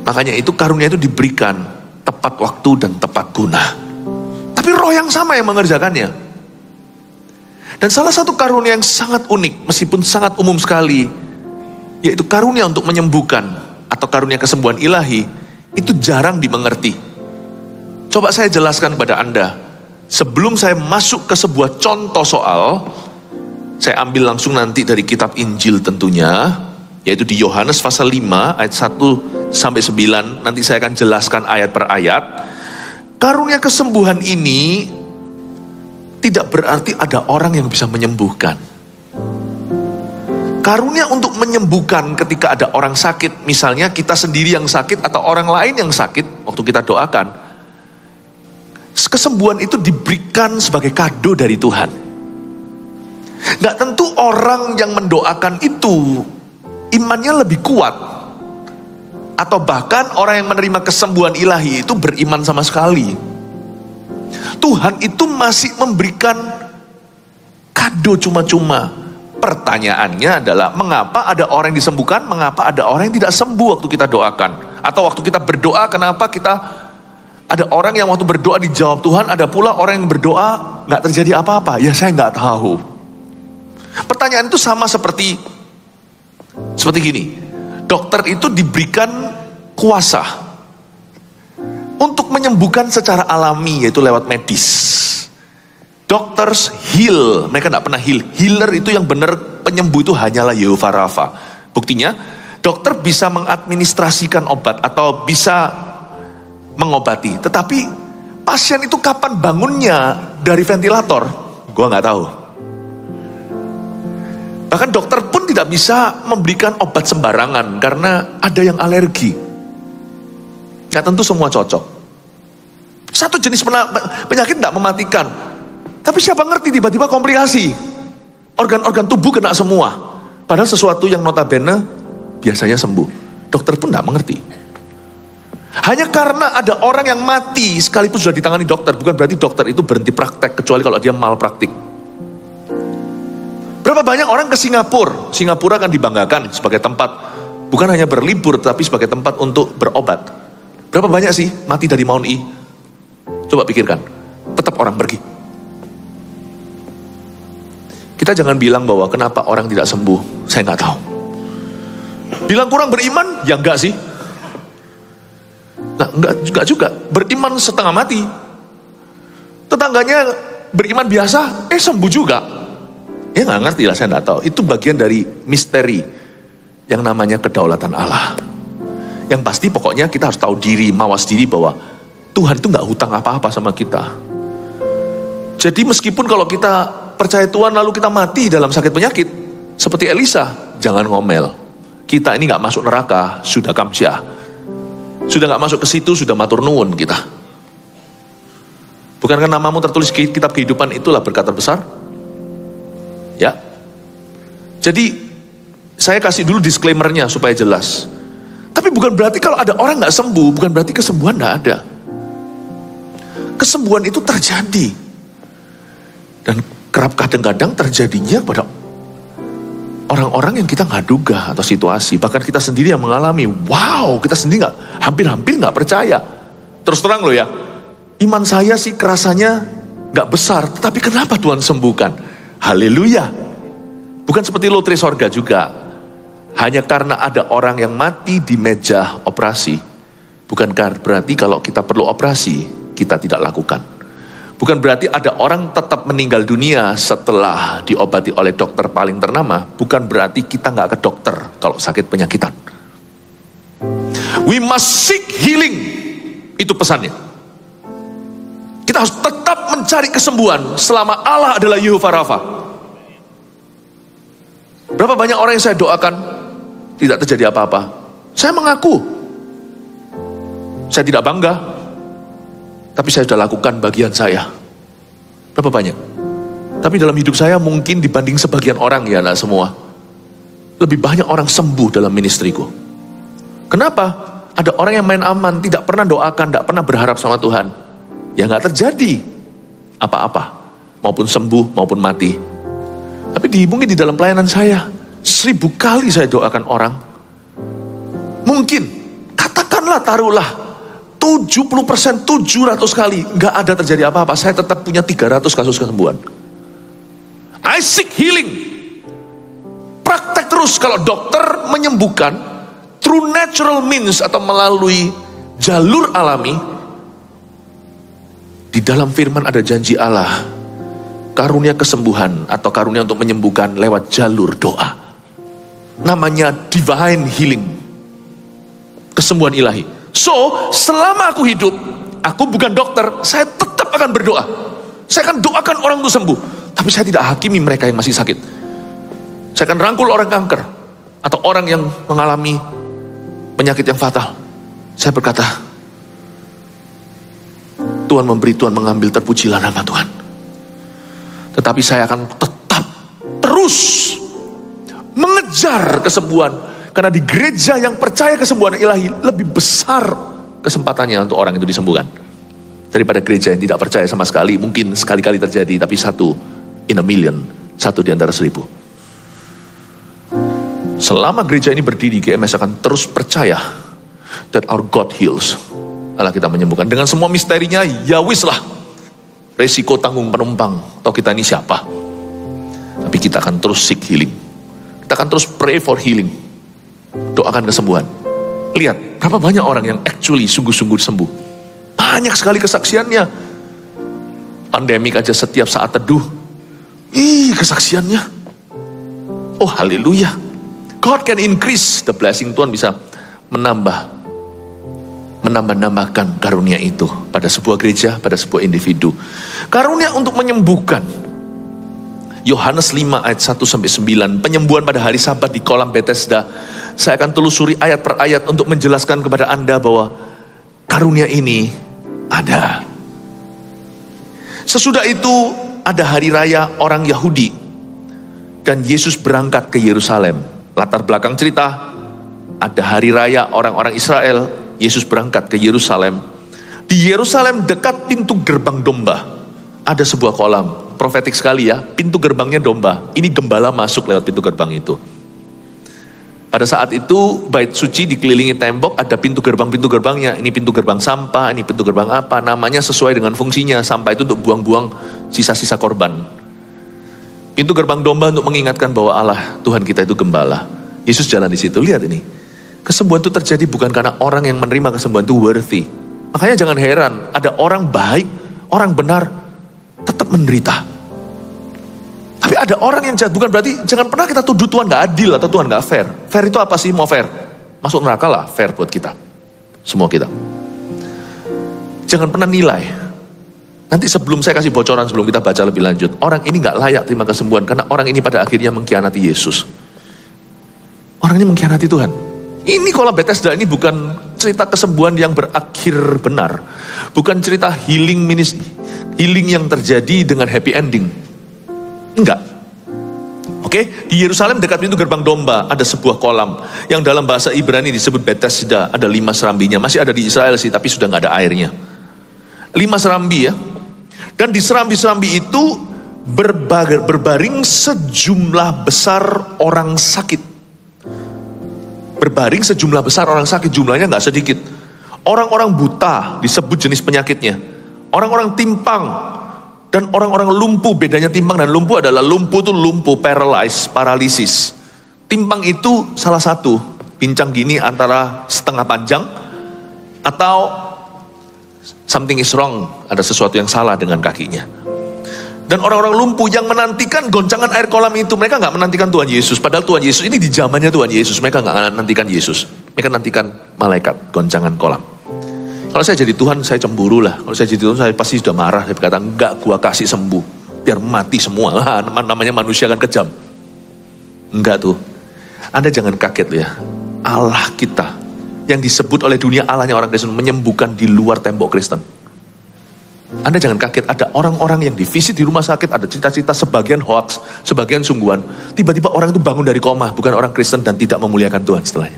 Makanya itu karunia itu diberikan tepat waktu dan tepat guna. Tapi roh yang sama yang mengerjakannya. Dan salah satu karunia yang sangat unik, meskipun sangat umum sekali, yaitu karunia untuk menyembuhkan atau karunia kesembuhan ilahi, itu jarang dimengerti. Coba saya jelaskan kepada Anda. Sebelum saya masuk ke sebuah contoh soal, saya ambil langsung nanti dari kitab Injil tentunya, yaitu di Yohanes pasal 5 ayat 1 sampai 9. Nanti saya akan jelaskan ayat per ayat. Karunia kesembuhan ini tidak berarti ada orang yang bisa menyembuhkan. Karunia untuk menyembuhkan ketika ada orang sakit, misalnya kita sendiri yang sakit atau orang lain yang sakit, waktu kita doakan, kesembuhan itu diberikan sebagai kado dari Tuhan. Gak tentu orang yang mendoakan itu imannya lebih kuat, atau bahkan orang yang menerima kesembuhan ilahi itu beriman sama sekali. Tuhan itu masih memberikan kado cuma-cuma. Pertanyaannya adalah, mengapa ada orang yang disembuhkan, mengapa ada orang yang tidak sembuh waktu kita doakan? Atau waktu kita berdoa, kenapa ada orang yang waktu berdoa dijawab Tuhan, ada pula orang yang berdoa gak terjadi apa-apa? Ya saya gak tahu. Pertanyaan itu sama seperti gini. Dokter itu diberikan kuasa untuk menyembuhkan secara alami, yaitu lewat medis. Doctors heal, mereka gak pernah heal. Healer itu yang benar, penyembuh itu hanyalah Yehovah Rafa. Buktinya, dokter bisa mengadministrasikan obat atau bisa mengobati. Tetapi pasien itu kapan bangunnya dari ventilator? Gua nggak tahu. Bahkan dokter pun tidak bisa memberikan obat sembarangan karena ada yang alergi. Nggak tentu semua cocok. Satu jenis penyakit nggak mematikan. Tapi siapa ngerti tiba-tiba komplikasi. Organ-organ tubuh kena semua. Padahal sesuatu yang notabene biasanya sembuh. Dokter pun nggak mengerti. Hanya karena ada orang yang mati sekalipun sudah ditangani dokter, bukan berarti dokter itu berhenti praktek, kecuali kalau dia malpraktik. Berapa banyak orang ke Singapura? Singapura akan dibanggakan sebagai tempat, bukan hanya berlibur, tapi sebagai tempat untuk berobat. Berapa banyak sih mati dari Mount E? Coba pikirkan, tetap orang pergi. Kita jangan bilang bahwa kenapa orang tidak sembuh, saya nggak tahu. Bilang kurang beriman? Ya enggak sih. Nah, enggak juga, beriman setengah mati. Tetangganya beriman biasa, sembuh juga. Ya nggak ngerti lah, saya nggak tahu. Itu bagian dari misteri yang namanya kedaulatan Allah. Yang pasti pokoknya kita harus tahu diri, mawas diri bahwa Tuhan itu nggak hutang apa-apa sama kita. Jadi meskipun kalau kita percaya Tuhan lalu kita mati dalam sakit penyakit, seperti Elisa, jangan ngomel. Kita ini nggak masuk neraka, sudah kamsyah. Sudah gak masuk ke situ, sudah matur nuwun kita. Bukankah namamu tertulis di kitab kehidupan, itulah berkat terbesar? Ya. Jadi saya kasih dulu disclaimer-nya supaya jelas. Tapi bukan berarti kalau ada orang gak sembuh, bukan berarti kesembuhan gak ada. Kesembuhan itu terjadi. Dan kerap kadang-kadang terjadinya pada orang-orang yang kita nggak duga atau situasi, bahkan kita sendiri yang mengalami. Wow, kita sendiri hampir-hampir nggak percaya. Terus terang loh ya, iman saya sih kerasanya nggak besar, tetapi kenapa Tuhan sembuhkan? Haleluya. Bukan seperti lotre sorga juga. Hanya karena ada orang yang mati di meja operasi, bukan berarti kalau kita perlu operasi kita tidak lakukan. Bukan berarti ada orang tetap meninggal dunia setelah diobati oleh dokter paling ternama. Bukan berarti kita nggak ke dokter kalau sakit penyakitan. We must seek healing. Itu pesannya. Kita harus tetap mencari kesembuhan selama Allah adalah Yehovah Rafa. Berapa banyak orang yang saya doakan tidak terjadi apa-apa. Saya mengaku. Saya tidak bangga. Tapi saya sudah lakukan bagian saya. Berapa banyak? Tapi dalam hidup saya mungkin dibanding sebagian orang, ya tidak semua, lebih banyak orang sembuh dalam ministriku. Kenapa? Ada orang yang main aman, tidak pernah doakan, tidak pernah berharap sama Tuhan. Ya nggak terjadi apa-apa. Maupun sembuh, maupun mati. Tapi mungkin di dalam pelayanan saya, 1000 kali saya doakan orang. Mungkin, katakan katakanlah taruhlah 70%, 700 kali nggak ada terjadi apa-apa, saya tetap punya 300 kasus kesembuhan. I seek healing. Praktek terus. Kalau dokter menyembuhkan through natural means atau melalui jalur alami, di dalam firman ada janji Allah, karunia kesembuhan atau karunia untuk menyembuhkan lewat jalur doa. Namanya divine healing, kesembuhan ilahi. So, selama aku hidup, aku bukan dokter, saya tetap akan berdoa. Saya akan doakan orang untuk sembuh. Tapi saya tidak hakimi mereka yang masih sakit. Saya akan rangkul orang kanker atau orang yang mengalami penyakit yang fatal. Saya berkata, Tuhan memberi, Tuhan mengambil, terpujilah nama Tuhan. Tetapi saya akan tetap terus mengejar kesembuhan. Karena di gereja yang percaya kesembuhan ilahi, lebih besar kesempatannya untuk orang itu disembuhkan daripada gereja yang tidak percaya sama sekali. Mungkin sekali-kali terjadi, tapi 1 in a million, 1 di antara 1000. Selama gereja ini berdiri, GMS akan terus percaya that our God heals. Allah kita menyembuhkan. Dengan semua misterinya, ya wis lah, resiko tanggung penumpang, atau kita ini siapa. Tapi kita akan terus seek healing. Kita akan terus pray for healing. Doakan kesembuhan. Lihat, berapa banyak orang yang actually sungguh-sungguh sembuh. Banyak sekali kesaksiannya. Pandemik aja setiap saat teduh, kesaksiannya. Oh haleluya. God can increase the blessing. Tuhan bisa menambahkan karunia itu pada sebuah gereja, pada sebuah individu. Karunia untuk menyembuhkan. Yohanes 5 ayat 1-9, penyembuhan pada hari Sabat di kolam Bethesda. Saya akan telusuri ayat per ayat untuk menjelaskan kepada Anda bahwa karunia ini ada. Sesudah itu ada hari raya orang Yahudi dan Yesus berangkat ke Yerusalem. Latar belakang cerita, ada hari raya orang-orang Israel, Yesus berangkat ke Yerusalem. Di Yerusalem dekat pintu gerbang domba ada sebuah kolam. Profetik sekali ya, pintu gerbangnya domba. Ini gembala masuk lewat pintu gerbang itu. Pada saat itu bait suci dikelilingi tembok, ada pintu gerbangnya. Ini pintu gerbang sampah, ini pintu gerbang apa, namanya sesuai dengan fungsinya. Sampah itu untuk buang-buang sisa-sisa korban. Pintu gerbang domba untuk mengingatkan bahwa Allah, Tuhan kita itu gembala. Yesus jalan di situ. Lihat ini, kesembuhan itu terjadi bukan karena orang yang menerima kesembuhan itu worthy. Makanya jangan heran, ada orang baik, orang benar, tetap menderita. Tapi ada orang yang jahat, bukan berarti, jangan pernah kita tuduh Tuhan gak adil atau Tuhan gak fair. Fair itu apa sih? Mau fair? Masuk neraka lah, fair buat kita. Semua kita. Jangan pernah nilai. Nanti sebelum saya kasih bocoran, sebelum kita baca lebih lanjut, orang ini gak layak terima kesembuhan, karena orang ini pada akhirnya mengkhianati Yesus. Orang ini mengkhianati Tuhan. Ini kolam Bethesda ini bukan cerita kesembuhan yang berakhir benar. Bukan cerita healing yang terjadi dengan happy ending. Enggak. Oke, di Yerusalem dekat pintu gerbang domba ada sebuah kolam yang dalam bahasa Ibrani disebut Bethesda. Ada 5 serambinya. Masih ada di Israel sih, tapi sudah nggak ada airnya. 5 serambi ya. Dan di serambi-serambi itu berbaring sejumlah besar orang sakit. Berbaring sejumlah besar orang sakit, jumlahnya nggak sedikit. Orang-orang buta disebut jenis penyakitnya. Orang-orang timpang dan orang-orang lumpuh. Bedanya timpang dan lumpuh adalah lumpuh itu lumpuh, paralisis. Timpang itu salah satu, pincang gini antara setengah panjang atau something is wrong, ada sesuatu yang salah dengan kakinya. Dan orang-orang lumpuh yang menantikan goncangan air kolam itu, mereka nggak menantikan Tuhan Yesus. Padahal Tuhan Yesus ini di zamannya Tuhan Yesus, mereka nggak menantikan Yesus. Mereka nantikan malaikat goncangan kolam. Kalau saya jadi Tuhan, saya cemburu lah. Kalau saya jadi Tuhan, saya pasti sudah marah. Saya berkata, enggak, gua kasih sembuh, biar mati semua. Namanya manusia kan kejam. Enggak tuh. Anda jangan kaget loh ya. Allah kita yang disebut oleh dunia Allahnya orang Kristen menyembuhkan di luar tembok Kristen. Anda jangan kaget, ada orang-orang yang divisit di rumah sakit, ada cerita-cerita sebagian hoax, sebagian sungguhan. Tiba-tiba orang itu bangun dari koma, bukan orang Kristen dan tidak memuliakan Tuhan setelahnya.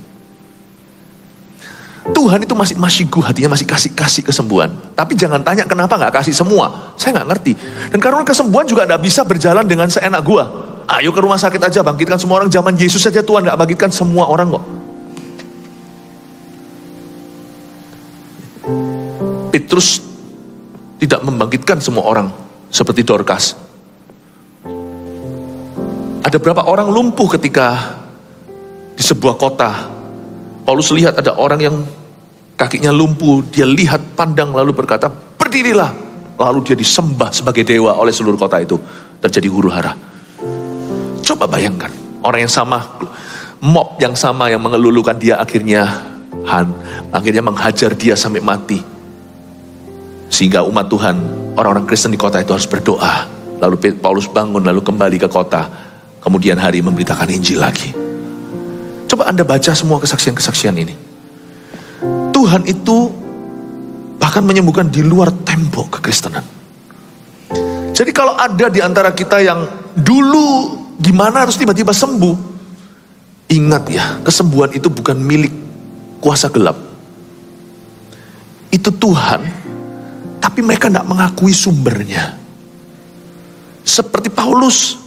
Tuhan itu masih masyigu, hatinya masih kasih kesembuhan. Tapi jangan tanya kenapa gak kasih semua, saya gak ngerti. Dan karena kesembuhan juga gak bisa berjalan dengan seenak gua. Ayo ke rumah sakit aja, bangkitkan semua orang. Zaman Yesus saja Tuhan gak bangkitkan semua orang kok. Petrus tidak membangkitkan semua orang seperti Dorcas. Ada berapa orang lumpuh ketika di sebuah kota. Paulus lihat ada orang yang kakinya lumpuh, dia lihat, pandang, lalu berkata, berdirilah. Lalu dia disembah sebagai dewa oleh seluruh kota itu. Terjadi huru hara. Coba bayangkan, orang yang sama, mob yang sama yang mengelulukan dia akhirnya menghajar dia sampai mati. Sehingga umat Tuhan, orang-orang Kristen di kota itu harus berdoa. Lalu Paulus bangun, lalu kembali ke kota. Kemudian hari memberitakan Injil lagi. Coba Anda baca semua kesaksian-kesaksian ini. Tuhan itu bahkan menyembuhkan di luar tembok kekristenan. Jadi kalau ada di antara kita yang dulu gimana harus tiba-tiba sembuh, ingat ya, kesembuhan itu bukan milik kuasa gelap. Itu Tuhan, tapi mereka tidak mengakui sumbernya. Seperti Paulus,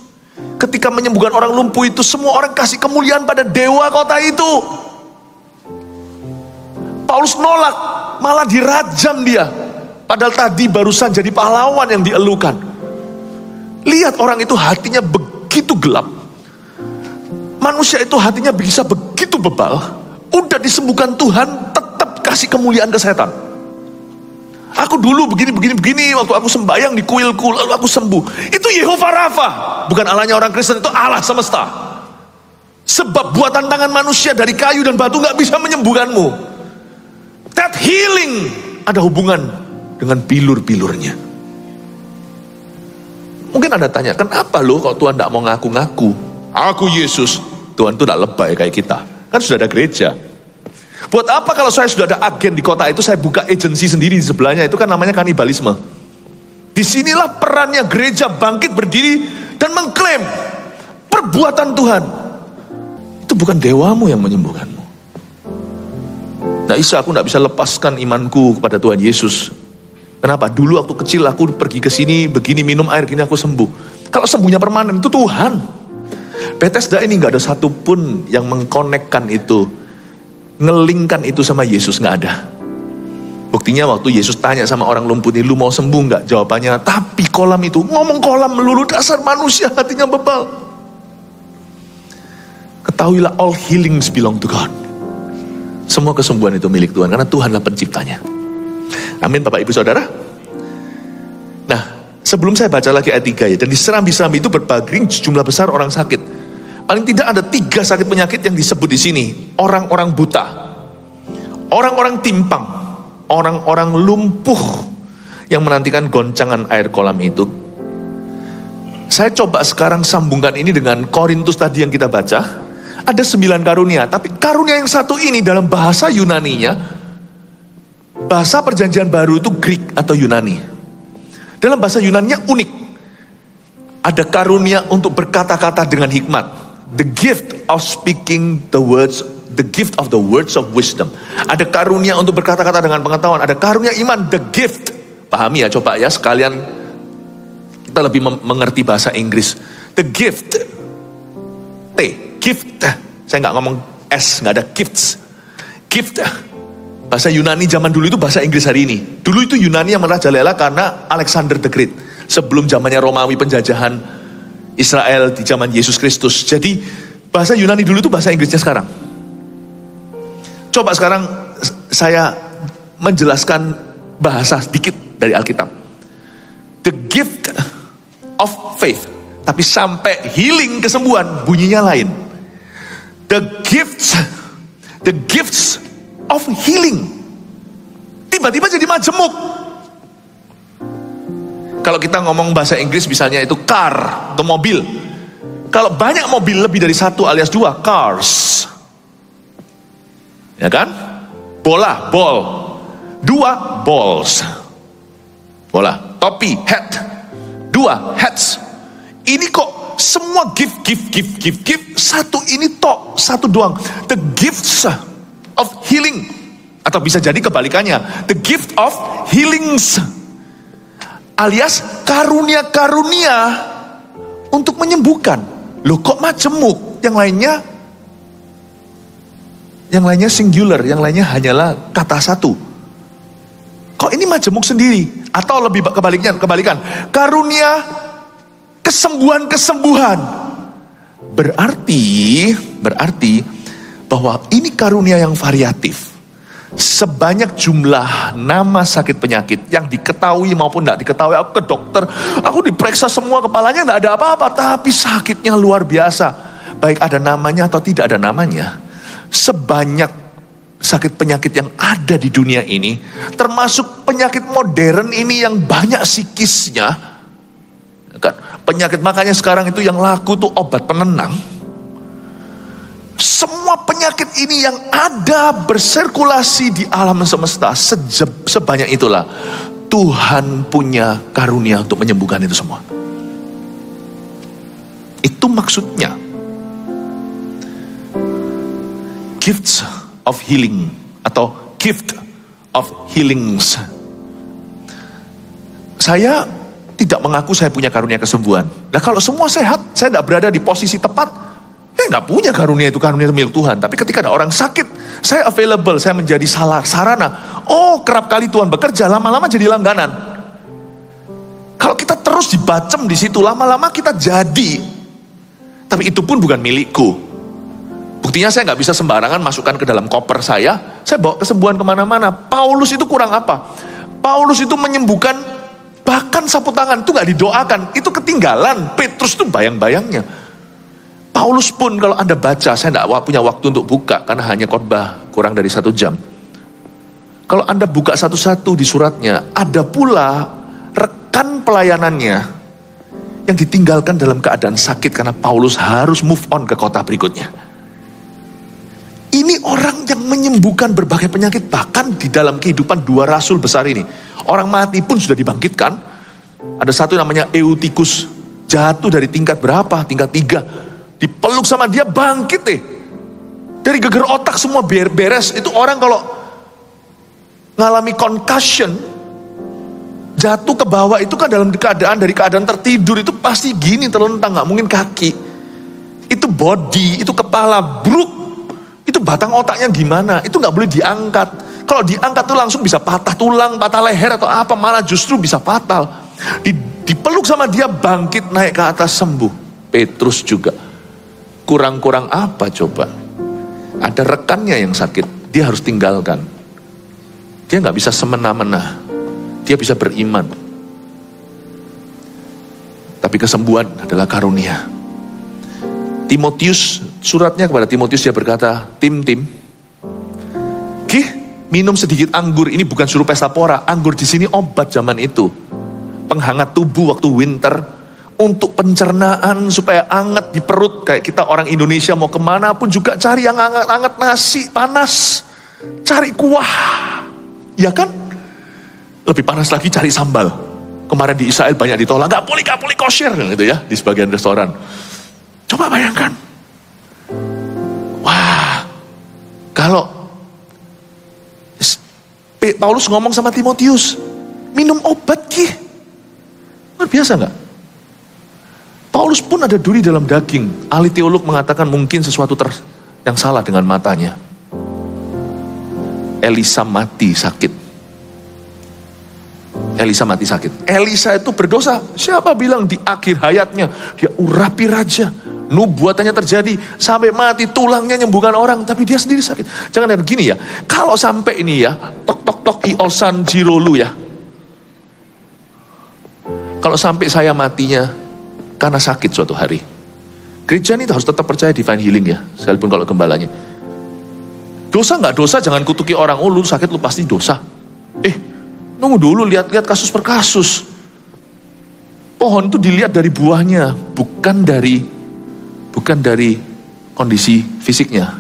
ketika menyembuhkan orang lumpuh itu, semua orang kasih kemuliaan pada dewa kota itu. Paulus nolak, malah dirajam dia. Padahal tadi barusan jadi pahlawan yang dielukan. Lihat orang itu hatinya begitu gelap. Manusia itu hatinya bisa begitu bebal. Udah disembuhkan Tuhan, tetap kasih kemuliaan ke setan. Aku dulu begini, waktu aku sembahyang di kuilku, lalu aku sembuh. Itu Yehova Rafa, bukan Allahnya orang Kristen, itu Allah semesta. Sebab buatan tangan manusia dari kayu dan batu gak bisa menyembuhkanmu. That healing ada hubungan dengan bilur-bilurnya. Mungkin Anda tanya, kenapa loh kalau Tuhan gak mau ngaku-ngaku? Aku Yesus. Tuhan itu gak lebay kayak kita. Kan sudah ada gereja. Buat apa kalau saya sudah ada agen di kota itu, saya buka agensi sendiri di sebelahnya, itu kan namanya kanibalisme. Disinilah perannya gereja bangkit berdiri dan mengklaim perbuatan Tuhan. Itu bukan dewamu yang menyembuhkanmu. Aku tidak bisa lepaskan imanku kepada Tuhan Yesus. Kenapa? Dulu waktu kecil aku pergi ke sini, begini minum air, gini aku sembuh. Kalau sembuhnya permanen itu Tuhan. Bethesda ini nggak ada satupun yang mengkonekkan itu, ngelingkan itu sama Yesus, nggak ada. Buktinya waktu Yesus tanya sama orang lumpuh ini, lu mau sembuh nggak? Jawabannya, tapi kolam itu, ngomong kolam melulu, dasar manusia hatinya bebal. Ketahuilah all healings belong to God. Semua kesembuhan itu milik Tuhan, karena Tuhanlah penciptanya. Amin Bapak Ibu Saudara. Nah, sebelum saya baca lagi ayat 3 ya, dan di serambi-serambi itu berbaring jumlah besar orang sakit. Paling tidak ada 3 sakit penyakit yang disebut di sini. Orang-orang buta, orang-orang timpang, orang-orang lumpuh yang menantikan goncangan air kolam itu. Saya coba sekarang sambungkan ini dengan Korintus tadi yang kita baca. Ada 9 karunia, tapi karunia yang satu ini dalam bahasa Yunaninya, bahasa perjanjian baru itu Greek atau Yunani. Dalam bahasa Yunaninya unik. Ada karunia untuk berkata-kata dengan hikmat. The gift of speaking the words, the gift of the words of wisdom. Ada karunia untuk berkata-kata dengan pengetahuan. Ada karunia iman, the gift. Pahami ya, coba ya sekalian kita lebih mengerti bahasa Inggris. The gift, T, gift. Saya nggak ngomong S, nggak ada gifts. Gift. Bahasa Yunani zaman dulu itu bahasa Inggris hari ini. Dulu itu Yunani yang merajalela karena Alexander the Great. Sebelum zamannya Romawi penjajahan Israel di zaman Yesus Kristus. Jadi bahasa Yunani dulu itu bahasa Inggrisnya sekarang. Coba sekarang saya menjelaskan bahasa sedikit dari Alkitab. The gift of faith. Tapi sampai healing, kesembuhan, bunyinya lain. The gifts of healing. Tiba-tiba jadi majemuk. Kalau kita ngomong bahasa Inggris misalnya itu car atau mobil. Kalau banyak mobil lebih dari 1 alias 2, cars. Ya kan? Bola, ball. 2, balls. Bola. Topi, hat. 2, hats. Ini kok semua gift. Satu ini tok, satu doang. The gifts of healing. Atau bisa jadi kebalikannya. The gift of healings. Alias karunia-karunia untuk menyembuhkan. Loh kok majemuk? Yang lainnya singular, yang lainnya hanyalah kata satu. Kok ini majemuk sendiri? Atau lebih kebalikan. Karunia kesembuhan. Berarti bahwa ini karunia yang variatif. Sebanyak jumlah nama sakit penyakit yang diketahui maupun tidak diketahui, aku ke dokter, aku diperiksa semua, kepalanya tidak ada apa-apa, tapi sakitnya luar biasa. Baik ada namanya atau tidak ada namanya. Sebanyak sakit penyakit yang ada di dunia ini, termasuk penyakit modern ini yang banyak psikisnya, kan? Penyakit makanya sekarang itu yang laku tuh obat penenang. Semua penyakit ini yang ada bersirkulasi di alam semesta, sebanyak itulah Tuhan punya karunia untuk menyembuhkan itu semua. Itu maksudnya gifts of healing atau gift of healings. Saya tidak mengaku saya punya karunia kesembuhan. Nah kalau semua sehat, saya tidak berada di posisi tepat. Saya nggak punya karunia itu milik Tuhan. Tapi ketika ada orang sakit, saya available, saya menjadi sarana. Oh, kerap kali Tuhan bekerja, lama-lama jadi langganan. Kalau kita terus dibacem di situ, lama-lama kita jadi. Tapi itu pun bukan milikku. Buktinya saya nggak bisa sembarangan masukkan ke dalam koper saya bawa kesembuhan kemana-mana. Paulus itu kurang apa? Paulus itu menyembuhkan, bahkan sapu tangan itu nggak didoakan, itu ketinggalan. Petrus itu bayang-bayangnya. Paulus pun kalau Anda baca, saya tidak punya waktu untuk buka karena hanya khotbah kurang dari 1 jam. Kalau Anda buka satu-satu di suratnya, ada pula rekan pelayanannya yang ditinggalkan dalam keadaan sakit karena Paulus harus move on ke kota berikutnya. Ini orang yang menyembuhkan berbagai penyakit, bahkan di dalam kehidupan 2 rasul besar ini. Orang mati pun sudah dibangkitkan. Ada satu namanya Eutikus, jatuh dari tingkat berapa? Tingkat 3. Dipeluk sama dia, bangkit deh. Dari geger otak semua beres. Itu orang kalau ngalami concussion, jatuh ke bawah itu kan dari keadaan tertidur itu pasti gini terlentang, nggak mungkin kaki. Itu body, itu kepala, bruk. Itu batang otaknya gimana? Itu nggak boleh diangkat. Kalau diangkat tuh langsung bisa patah tulang, patah leher atau apa, malah justru bisa fatal. Dipeluk sama dia, bangkit, naik ke atas, sembuh. Petrus juga. Kurang-kurang apa coba? Ada rekannya yang sakit, dia harus tinggalkan. Dia nggak bisa semena-mena, dia bisa beriman. Tapi kesembuhan adalah karunia. Timotius, suratnya kepada Timotius dia berkata, Tim, minum sedikit anggur. Ini bukan suruh pesta pora, anggur di sini obat zaman itu, penghangat tubuh waktu winter. Untuk pencernaan supaya anget di perut. Kayak kita orang Indonesia mau kemana pun juga cari yang anget-anget, nasi panas, cari kuah, ya kan? Lebih panas lagi cari sambal. Kemarin di Israel banyak ditolak, gak boleh kosher gitu ya, di sebagian restoran. Coba bayangkan. Wah, kalau Paulus ngomong sama Timotius, minum obat luar biasa gak? Paulus pun ada duri dalam daging. Ahli teolog mengatakan mungkin sesuatu yang salah dengan matanya. Elisa mati sakit. Elisa itu berdosa. Siapa bilang di akhir hayatnya dia urapi raja, nubuatannya terjadi sampai mati, tulangnya nyembuhkan orang, tapi dia sendiri sakit. Jangan lihat gini ya. Kalau sampai ini ya, tok iosan jirolu ya. Kalau sampai saya matinya karena sakit suatu hari, gereja ini harus tetap percaya divine healing ya, sekalipun kalau gembalanya. Dosa nggak dosa, jangan kutuki orang, oh lu sakit lu pasti dosa. Nunggu dulu, lihat kasus per kasus. Pohon itu dilihat dari buahnya, bukan dari kondisi fisiknya,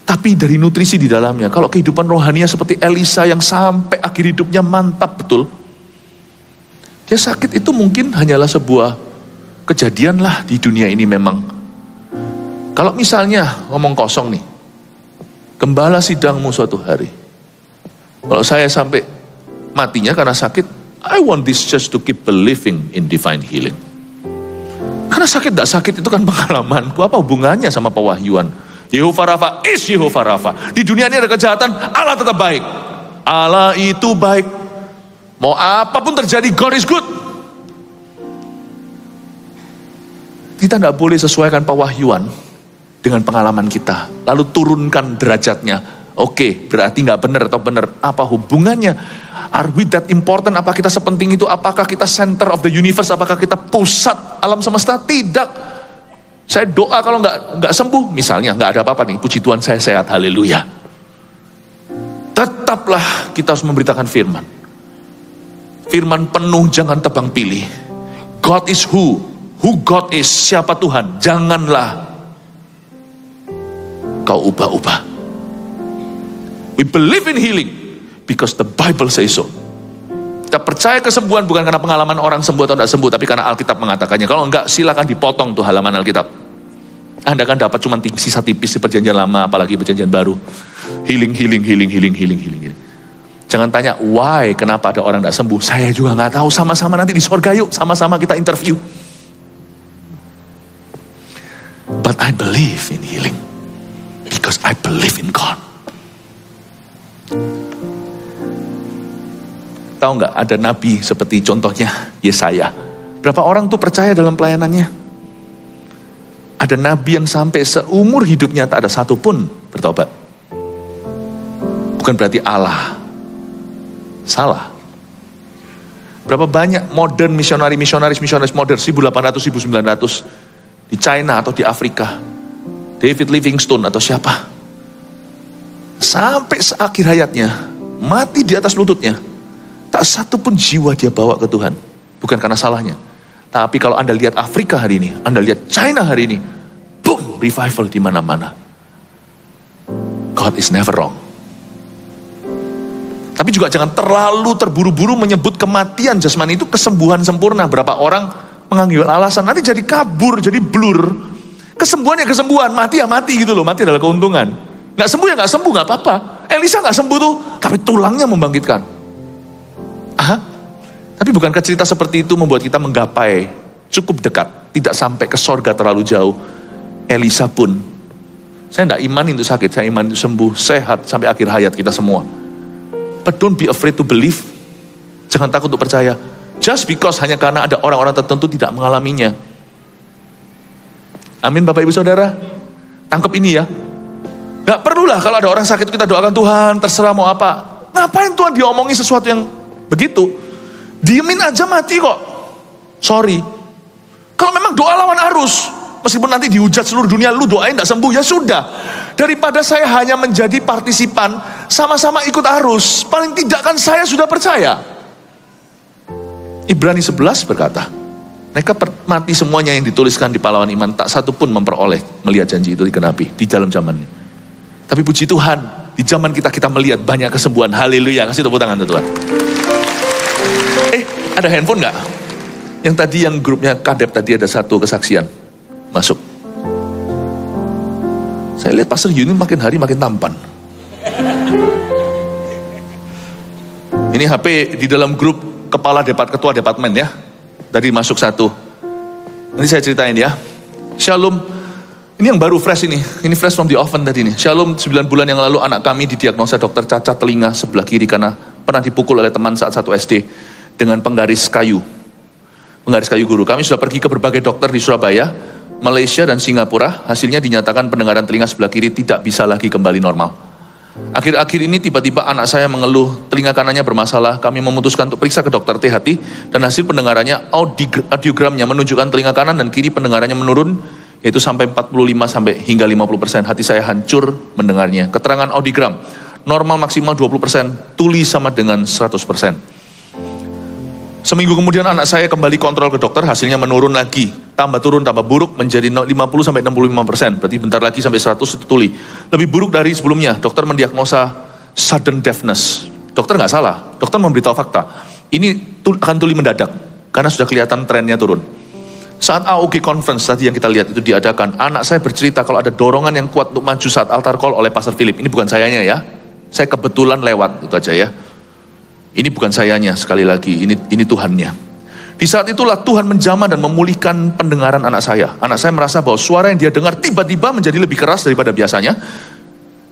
tapi dari nutrisi di dalamnya. Kalau kehidupan rohaninya seperti Elisa yang sampai akhir hidupnya mantap betul, dia sakit itu mungkin hanyalah sebuah kejadian lah di dunia ini memang. Kalau misalnya ngomong kosong nih, gembala sidangmu suatu hari, kalau saya sampai matinya karena sakit, I want this church to keep believing in divine healing. Karena sakit tidak sakit itu kan pengalamanku, apa hubungannya sama pewahyuan? Yehova Rafa is Yehova Rafa. Di dunia ini ada kejahatan, Allah tetap baik. Allah itu baik. Mau apapun terjadi, God is good. Kita tidak boleh sesuaikan pewahyuan dengan pengalaman kita, lalu turunkan derajatnya. Oke, berarti nggak benar atau benar. Apa hubungannya? Are we that important? Apa kita sepenting itu? Apakah kita center of the universe? Apakah kita pusat alam semesta? Tidak. Saya doa kalau nggak sembuh, misalnya nggak ada apa-apa nih, puji Tuhan saya sehat, haleluya. Tetaplah kita harus memberitakan firman. Firman penuh, jangan tebang pilih. God is who God is, siapa Tuhan. Janganlah kau ubah-ubah. We believe in healing because the Bible says so. Kita percaya kesembuhan bukan karena pengalaman orang sembuh atau tidak sembuh, tapi karena Alkitab mengatakannya. Kalau enggak, silakan dipotong tuh halaman Alkitab. Anda akan dapat cuma sisa tipis di perjanjian lama, apalagi perjanjian baru. Healing. Jangan tanya why, kenapa ada orang tidak sembuh. Saya juga nggak tahu. Sama-sama nanti di sorga yuk, sama-sama kita interview. But I believe in healing because I believe in God. Tahu nggak, ada nabi seperti contohnya Yesaya. Berapa orang tuh percaya dalam pelayanannya? Ada nabi yang sampai seumur hidupnya tak ada satupun bertobat. Bukan berarti Allah salah. Berapa banyak modern misionaris modern 1800-1900 di China atau di Afrika, David Livingstone atau siapa, sampai seakhir hayatnya mati di atas lututnya, tak satu pun jiwa dia bawa ke Tuhan. Bukan karena salahnya, tapi kalau Anda lihat Afrika hari ini, Anda lihat China hari ini, boom, revival di mana-mana. God is never wrong. Tapi juga jangan terlalu terburu-buru menyebut kematian jasmani itu kesembuhan sempurna. Berapa orang mengambil alasan, nanti jadi kabur, jadi blur. Kesembuhan ya kesembuhan, mati ya mati gitu loh, mati adalah keuntungan. Nggak sembuh ya nggak sembuh, nggak apa-apa. Elisa nggak sembuh tuh, tapi tulangnya membangkitkan. Tapi bukankah cerita seperti itu membuat kita menggapai cukup dekat, tidak sampai ke sorga terlalu jauh. Elisa pun, saya nggak iman itu sakit, saya iman itu sembuh, sehat sampai akhir hayat kita semua. But don't be afraid to believe. Jangan takut untuk percaya. Just because hanya karena ada orang-orang tertentu tidak mengalaminya. Amin Bapak Ibu Saudara. Tangkap ini ya. Gak perlulah kalau ada orang sakit kita doakan Tuhan, terserah mau apa. Ngapain Tuhan diomongin sesuatu yang begitu? Diemin aja mati kok. Sorry. Kalau memang doa lawan arus, meskipun nanti dihujat seluruh dunia, lu doain gak sembuh, ya sudah. Daripada saya hanya menjadi partisipan, sama-sama ikut arus, paling tidak kan saya sudah percaya. Ibrani 11 berkata, mereka mati semuanya yang dituliskan di pahlawan iman, tak satu pun memperoleh melihat janji itu digenapi di dalam zamannya. Tapi puji Tuhan, di zaman kita melihat banyak kesembuhan. Haleluya, kasih tepuk tangan Tuhan. Ada handphone gak? Yang tadi yang grupnya Kadep tadi ada satu kesaksian masuk. Saya lihat Pastor Yuni makin hari makin tampan. Ini HP di dalam grup ketua departemen ya. Tadi masuk satu. Nanti saya ceritain ya. Shalom. Ini yang baru fresh ini. Ini fresh from the oven tadi nih. Shalom, 9 bulan yang lalu anak kami didiagnosa dokter cacat telinga sebelah kiri karena pernah dipukul oleh teman saat satu SD dengan penggaris kayu guru. Kami sudah pergi ke berbagai dokter di Surabaya, Malaysia dan Singapura. Hasilnya dinyatakan pendengaran telinga sebelah kiri tidak bisa lagi kembali normal. Akhir-akhir ini tiba-tiba anak saya mengeluh telinga kanannya bermasalah. Kami memutuskan untuk periksa ke dokter THT dan hasil pendengarannya audiogramnya menunjukkan telinga kanan dan kiri pendengarannya menurun, yaitu sampai 45 sampai hingga 50%. Hati saya hancur mendengarnya. Keterangan audiogram normal maksimal 20%, tuli sama dengan 100%. Seminggu kemudian anak saya kembali kontrol ke dokter, hasilnya menurun lagi, tambah turun, tambah buruk menjadi 50-65%, berarti bentar lagi sampai 100 itu tuli. Lebih buruk dari sebelumnya, dokter mendiagnosa sudden deafness. Dokter nggak salah, dokter memberitahu fakta. Ini akan tuli mendadak, karena sudah kelihatan trennya turun. Saat AOG Conference tadi yang kita lihat itu diadakan, anak saya bercerita kalau ada dorongan yang kuat untuk maju saat altar call oleh Pastor Philip. Ini bukan sayanya ya, saya kebetulan lewat, itu aja ya. Ini bukan sayanya, sekali lagi, ini Tuhannya. Di saat itulah Tuhan menjamah dan memulihkan pendengaran anak saya. Anak saya merasa bahwa suara yang dia dengar tiba-tiba menjadi lebih keras daripada biasanya.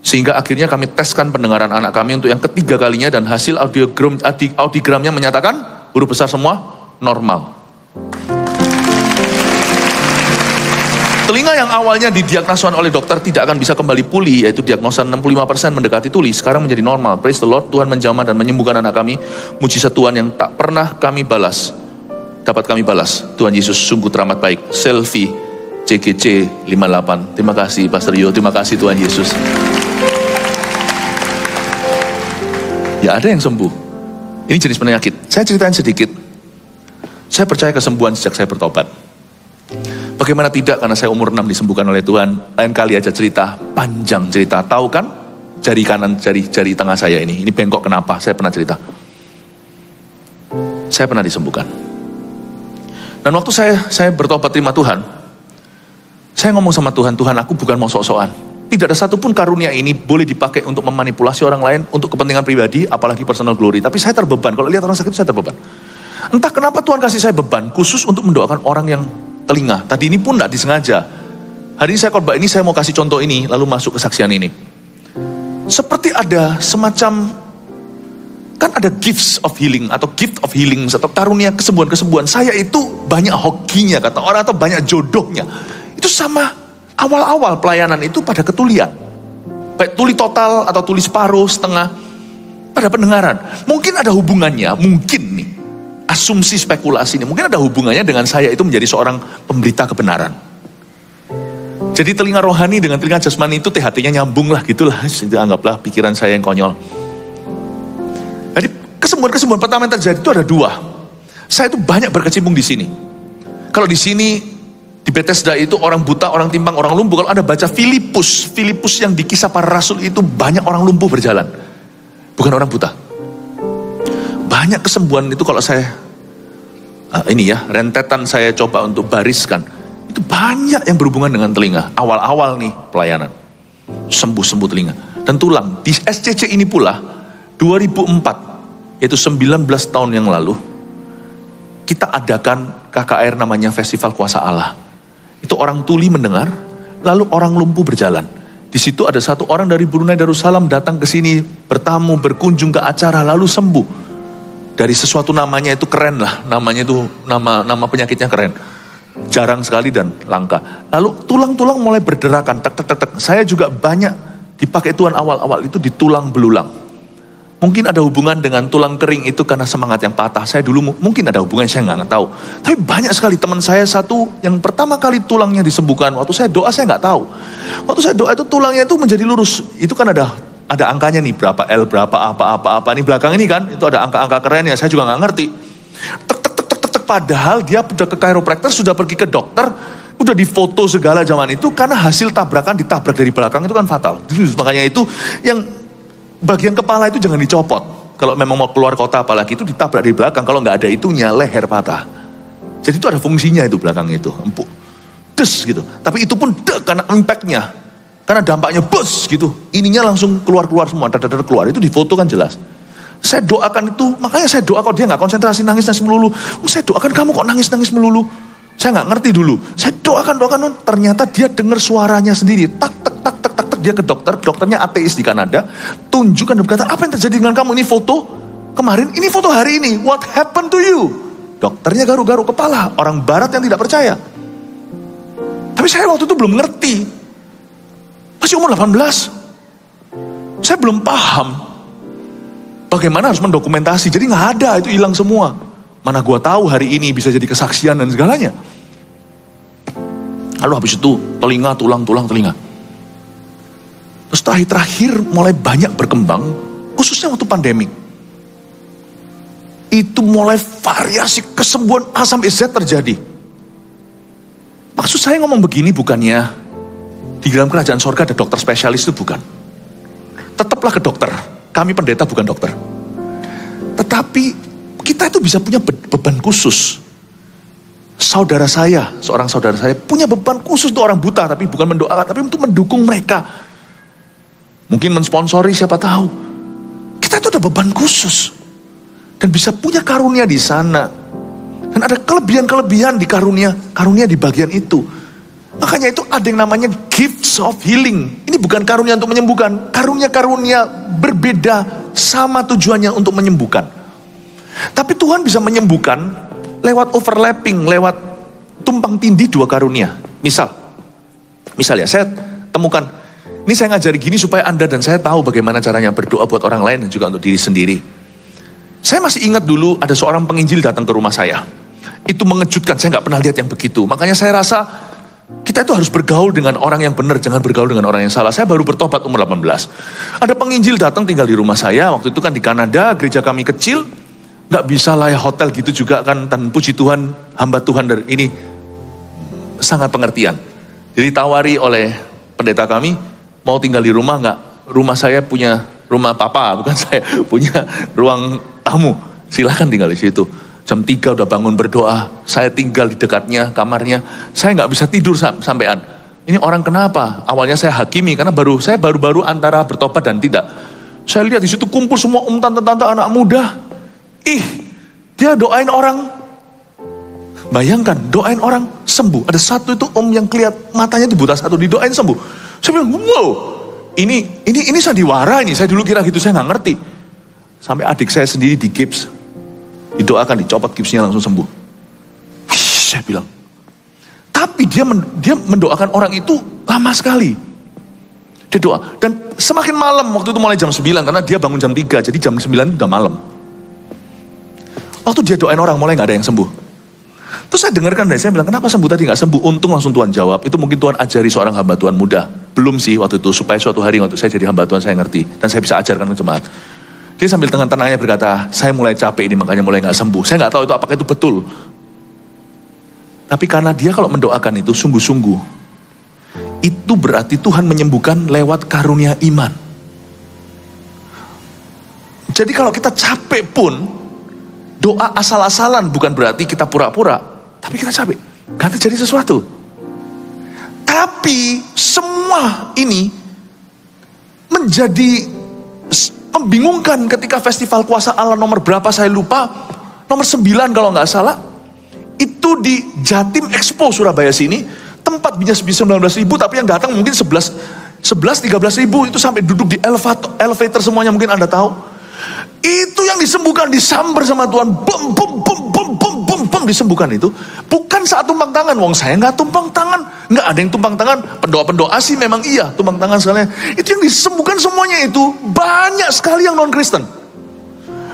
Sehingga akhirnya kami teskan pendengaran anak kami untuk yang ketiga kalinya, dan hasil audiogramnya menyatakan huruf besar semua normal. Telinga yang awalnya didiagnosakan oleh dokter tidak akan bisa kembali pulih, yaitu diagnosa 65% mendekati tuli, sekarang menjadi normal. Praise the Lord, Tuhan menjamah dan menyembuhkan anak kami. Mujizat Tuhan yang tak pernah kami balas, dapat kami balas. Tuhan Yesus sungguh teramat baik. Selfie CGC 58. Terima kasih Pastor Yo, terima kasih Tuhan Yesus. Ya, ada yang sembuh. Ini jenis penyakit. Saya ceritain sedikit. Saya percaya kesembuhan sejak saya bertobat. Bagaimana tidak, karena saya umur 6 disembuhkan oleh Tuhan. Lain kali aja cerita, panjang cerita. Tahu kan jari kanan, jari tengah saya ini bengkok kenapa? Saya pernah cerita. Saya pernah disembuhkan. Dan waktu saya bertobat terima Tuhan, saya ngomong sama Tuhan, Tuhan aku bukan mau sok-sokan. Tidak ada satupun karunia ini boleh dipakai untuk memanipulasi orang lain, untuk kepentingan pribadi, apalagi personal glory. Tapi saya terbeban, kalau lihat orang sakit saya terbeban. Entah kenapa Tuhan kasih saya beban, khusus untuk mendoakan orang yang telinga. Tadi ini pun tidak disengaja. Hari ini saya khotbah ini, saya mau kasih contoh ini, lalu masuk kesaksian ini. Seperti ada semacam, kan ada gifts of healing, atau gift of healing, atau karunia kesembuhan-kesembuhan. Saya itu banyak hokinya, kata orang, atau banyak jodohnya. Itu sama awal-awal pelayanan itu pada ketulian. Baik tuli total atau tuli separuh, setengah, pada pendengaran. Mungkin ada hubungannya, mungkin nih, asumsi spekulasi ini, mungkin ada hubungannya dengan saya itu menjadi seorang pemberita kebenaran. Jadi telinga rohani dengan telinga jasmani itu THT-nya nyambung lah, gitulah. Anggaplah pikiran saya yang konyol. Jadi kesembuhan-kesembuhan pertama yang terjadi itu ada dua. Saya itu banyak berkecimpung di sini. Kalau di sini, di Bethesda itu orang buta, orang timpang, orang lumpuh. Kalau Anda baca Filipus yang di Kisah Para Rasul itu banyak orang lumpuh berjalan. Bukan orang buta. Banyak kesembuhan itu kalau saya, rentetan saya coba untuk bariskan. Itu banyak yang berhubungan dengan telinga. Awal-awal nih pelayanan. Sembuh-sembuh telinga. Dan tulang. Di SCC ini pula, 2004, yaitu 19 tahun yang lalu, kita adakan KKR namanya Festival Kuasa Allah. Itu orang tuli mendengar, lalu orang lumpuh berjalan. Di situ ada satu orang dari Brunei Darussalam datang ke sini, bertamu, berkunjung ke acara, lalu sembuh. Dari sesuatu namanya itu keren lah, namanya itu nama penyakitnya keren. Jarang sekali dan langka. Lalu tulang-tulang mulai berderakan, tek tek tek tek. Saya juga banyak dipakai Tuhan awal-awal itu di tulang belulang. Mungkin ada hubungan dengan tulang kering itu karena semangat yang patah. Saya dulu mungkin ada hubungan, saya nggak tahu. Tapi banyak sekali teman saya satu yang pertama kali tulangnya disembuhkan. Waktu saya doa saya nggak tahu. Waktu saya doa itu tulangnya itu menjadi lurus. Itu kan ada angkanya nih, berapa L, berapa apa. Ini belakang ini kan, itu ada angka-angka keren ya. Saya juga nggak ngerti. Tek. Padahal dia sudah ke chiropractor, sudah pergi ke dokter, udah difoto segala zaman itu karena hasil tabrakan, ditabrak dari belakang itu kan fatal. Makanya itu yang bagian kepala itu jangan dicopot. Kalau memang mau keluar kota apalagi itu ditabrak dari belakang. Kalau nggak ada itunya, leher patah. Jadi itu ada fungsinya itu belakang itu, empuk. Des gitu. Tapi itu pun karena impactnya. Karena dampaknya bus gitu. Ininya langsung keluar semua. Dadar keluar. Itu difoto kan jelas. Saya doakan itu, makanya saya doa kalau dia nggak konsentrasi nangis melulu. Saya doakan kamu kok nangis melulu. Saya nggak ngerti dulu. Saya doakan. Ternyata dia dengar suaranya sendiri. Tak. Dia ke dokternya ateis di Kanada, tunjukkan dan berkata, apa yang terjadi dengan kamu? Ini foto kemarin, ini foto hari ini, what happened to you? Dokternya garuk-garuk kepala, orang barat yang tidak percaya. Tapi saya waktu itu belum ngerti, masih umur 18, saya belum paham bagaimana harus mendokumentasi, jadi nggak ada, itu hilang semua. Mana gua tahu hari ini bisa jadi kesaksian dan segalanya. Lalu habis itu telinga, tulang telinga. Terus terakhir mulai banyak berkembang, khususnya waktu pandemi. Itu mulai variasi kesembuhan A sampai Z terjadi. Maksud saya ngomong begini bukannya di dalam kerajaan sorga ada dokter spesialis, itu bukan. Tetaplah ke dokter, kami pendeta bukan dokter. Tetapi kita itu bisa punya beban khusus. Seorang saudara saya punya beban khusus untuk orang buta, tapi bukan mendoakan, tapi untuk mendukung mereka. Mungkin mensponsori, siapa tahu. Kita itu ada beban khusus. Dan bisa punya karunia di sana. Dan ada kelebihan-kelebihan di karunia di bagian itu. Makanya itu ada yang namanya gift gifts of healing. Ini bukan karunia untuk menyembuhkan. Karunia-karunia berbeda, sama tujuannya untuk menyembuhkan. Tapi Tuhan bisa menyembuhkan lewat overlapping, lewat tumpang tindih dua karunia. Misal ya, saya temukan, ini saya ngajari gini supaya Anda dan saya tahu bagaimana caranya berdoa buat orang lain dan juga untuk diri sendiri. Saya masih ingat dulu ada seorang penginjil datang ke rumah saya. Itu mengejutkan, saya nggak pernah lihat yang begitu. Makanya saya rasa kita itu harus bergaul dengan orang yang benar, jangan bergaul dengan orang yang salah. Saya baru bertobat umur 18. Ada penginjil datang tinggal di rumah saya, waktu itu kan di Kanada, gereja kami kecil, nggak bisa lah ya hotel gitu juga kan, dan puji Tuhan, hamba Tuhan dari ini sangat pengertian. Jadi tawari oleh pendeta kami, mau tinggal di rumah nggak? Rumah saya punya rumah papa, bukan saya punya ruang tamu, silakan tinggal di situ. Jam 3 udah bangun berdoa, saya tinggal di dekatnya kamarnya, saya nggak bisa tidur sampean. Ini orang kenapa? Awalnya saya hakimi karena saya baru-baru antara bertobat dan tidak. Saya lihat di situ kumpul semua tante-tante anak muda. Dia doain orang. Bayangkan, doain orang sembuh. Ada satu itu yang matanya itu buta satu, didoain sembuh. Saya bilang, wow, ini sandiwara ini. Saya dulu kira gitu, saya nggak ngerti. Sampai adik saya sendiri di gips. Didoakan, dicopot gipsnya langsung sembuh. Saya bilang. Tapi dia mendoakan orang itu lama sekali. Dia doa. Dan semakin malam, waktu itu mulai jam 9, karena dia bangun jam 3, jadi jam 9 itu udah malam. Waktu dia doain orang, mulai gak ada yang sembuh. Terus saya dengarkan dari saya bilang, kenapa sembuh tadi gak sembuh? Untung langsung Tuhan jawab, itu mungkin Tuhan ajari seorang hamba Tuhan muda. Belum sih waktu itu, supaya suatu hari waktu saya jadi hamba Tuhan saya ngerti. Dan saya bisa ajarkan ke jemaat. Dia sambil tenang-tenangnya berkata, saya mulai capek ini makanya mulai gak sembuh. Saya gak tahu itu apakah itu betul. Tapi karena dia kalau mendoakan itu sungguh-sungguh, itu berarti Tuhan menyembuhkan lewat karunia iman. Jadi kalau kita capek pun, doa asal-asalan bukan berarti kita pura-pura, tapi kita capek, gak terjadi sesuatu. Tapi semua ini menjadi membingungkan ketika festival kuasa Allah nomor berapa saya lupa, nomor 9 kalau nggak salah, itu di Jatim Expo Surabaya sini, tempat bisa 19.000, tapi yang datang mungkin 13.000 itu sampai duduk di elevator semuanya, mungkin Anda tahu. Itu yang disembuhkan, disambar sama Tuhan, bum bum bum bum bum bum bum, disembuhkan itu. Bukan saat tumpang tangan, wong saya nggak tumpang tangan, nggak ada yang tumpang tangan. Pendoa-pendoa sih memang iya, tumpang tangan sekalian. Itu yang disembuhkan semuanya itu, banyak sekali yang non-Kristen.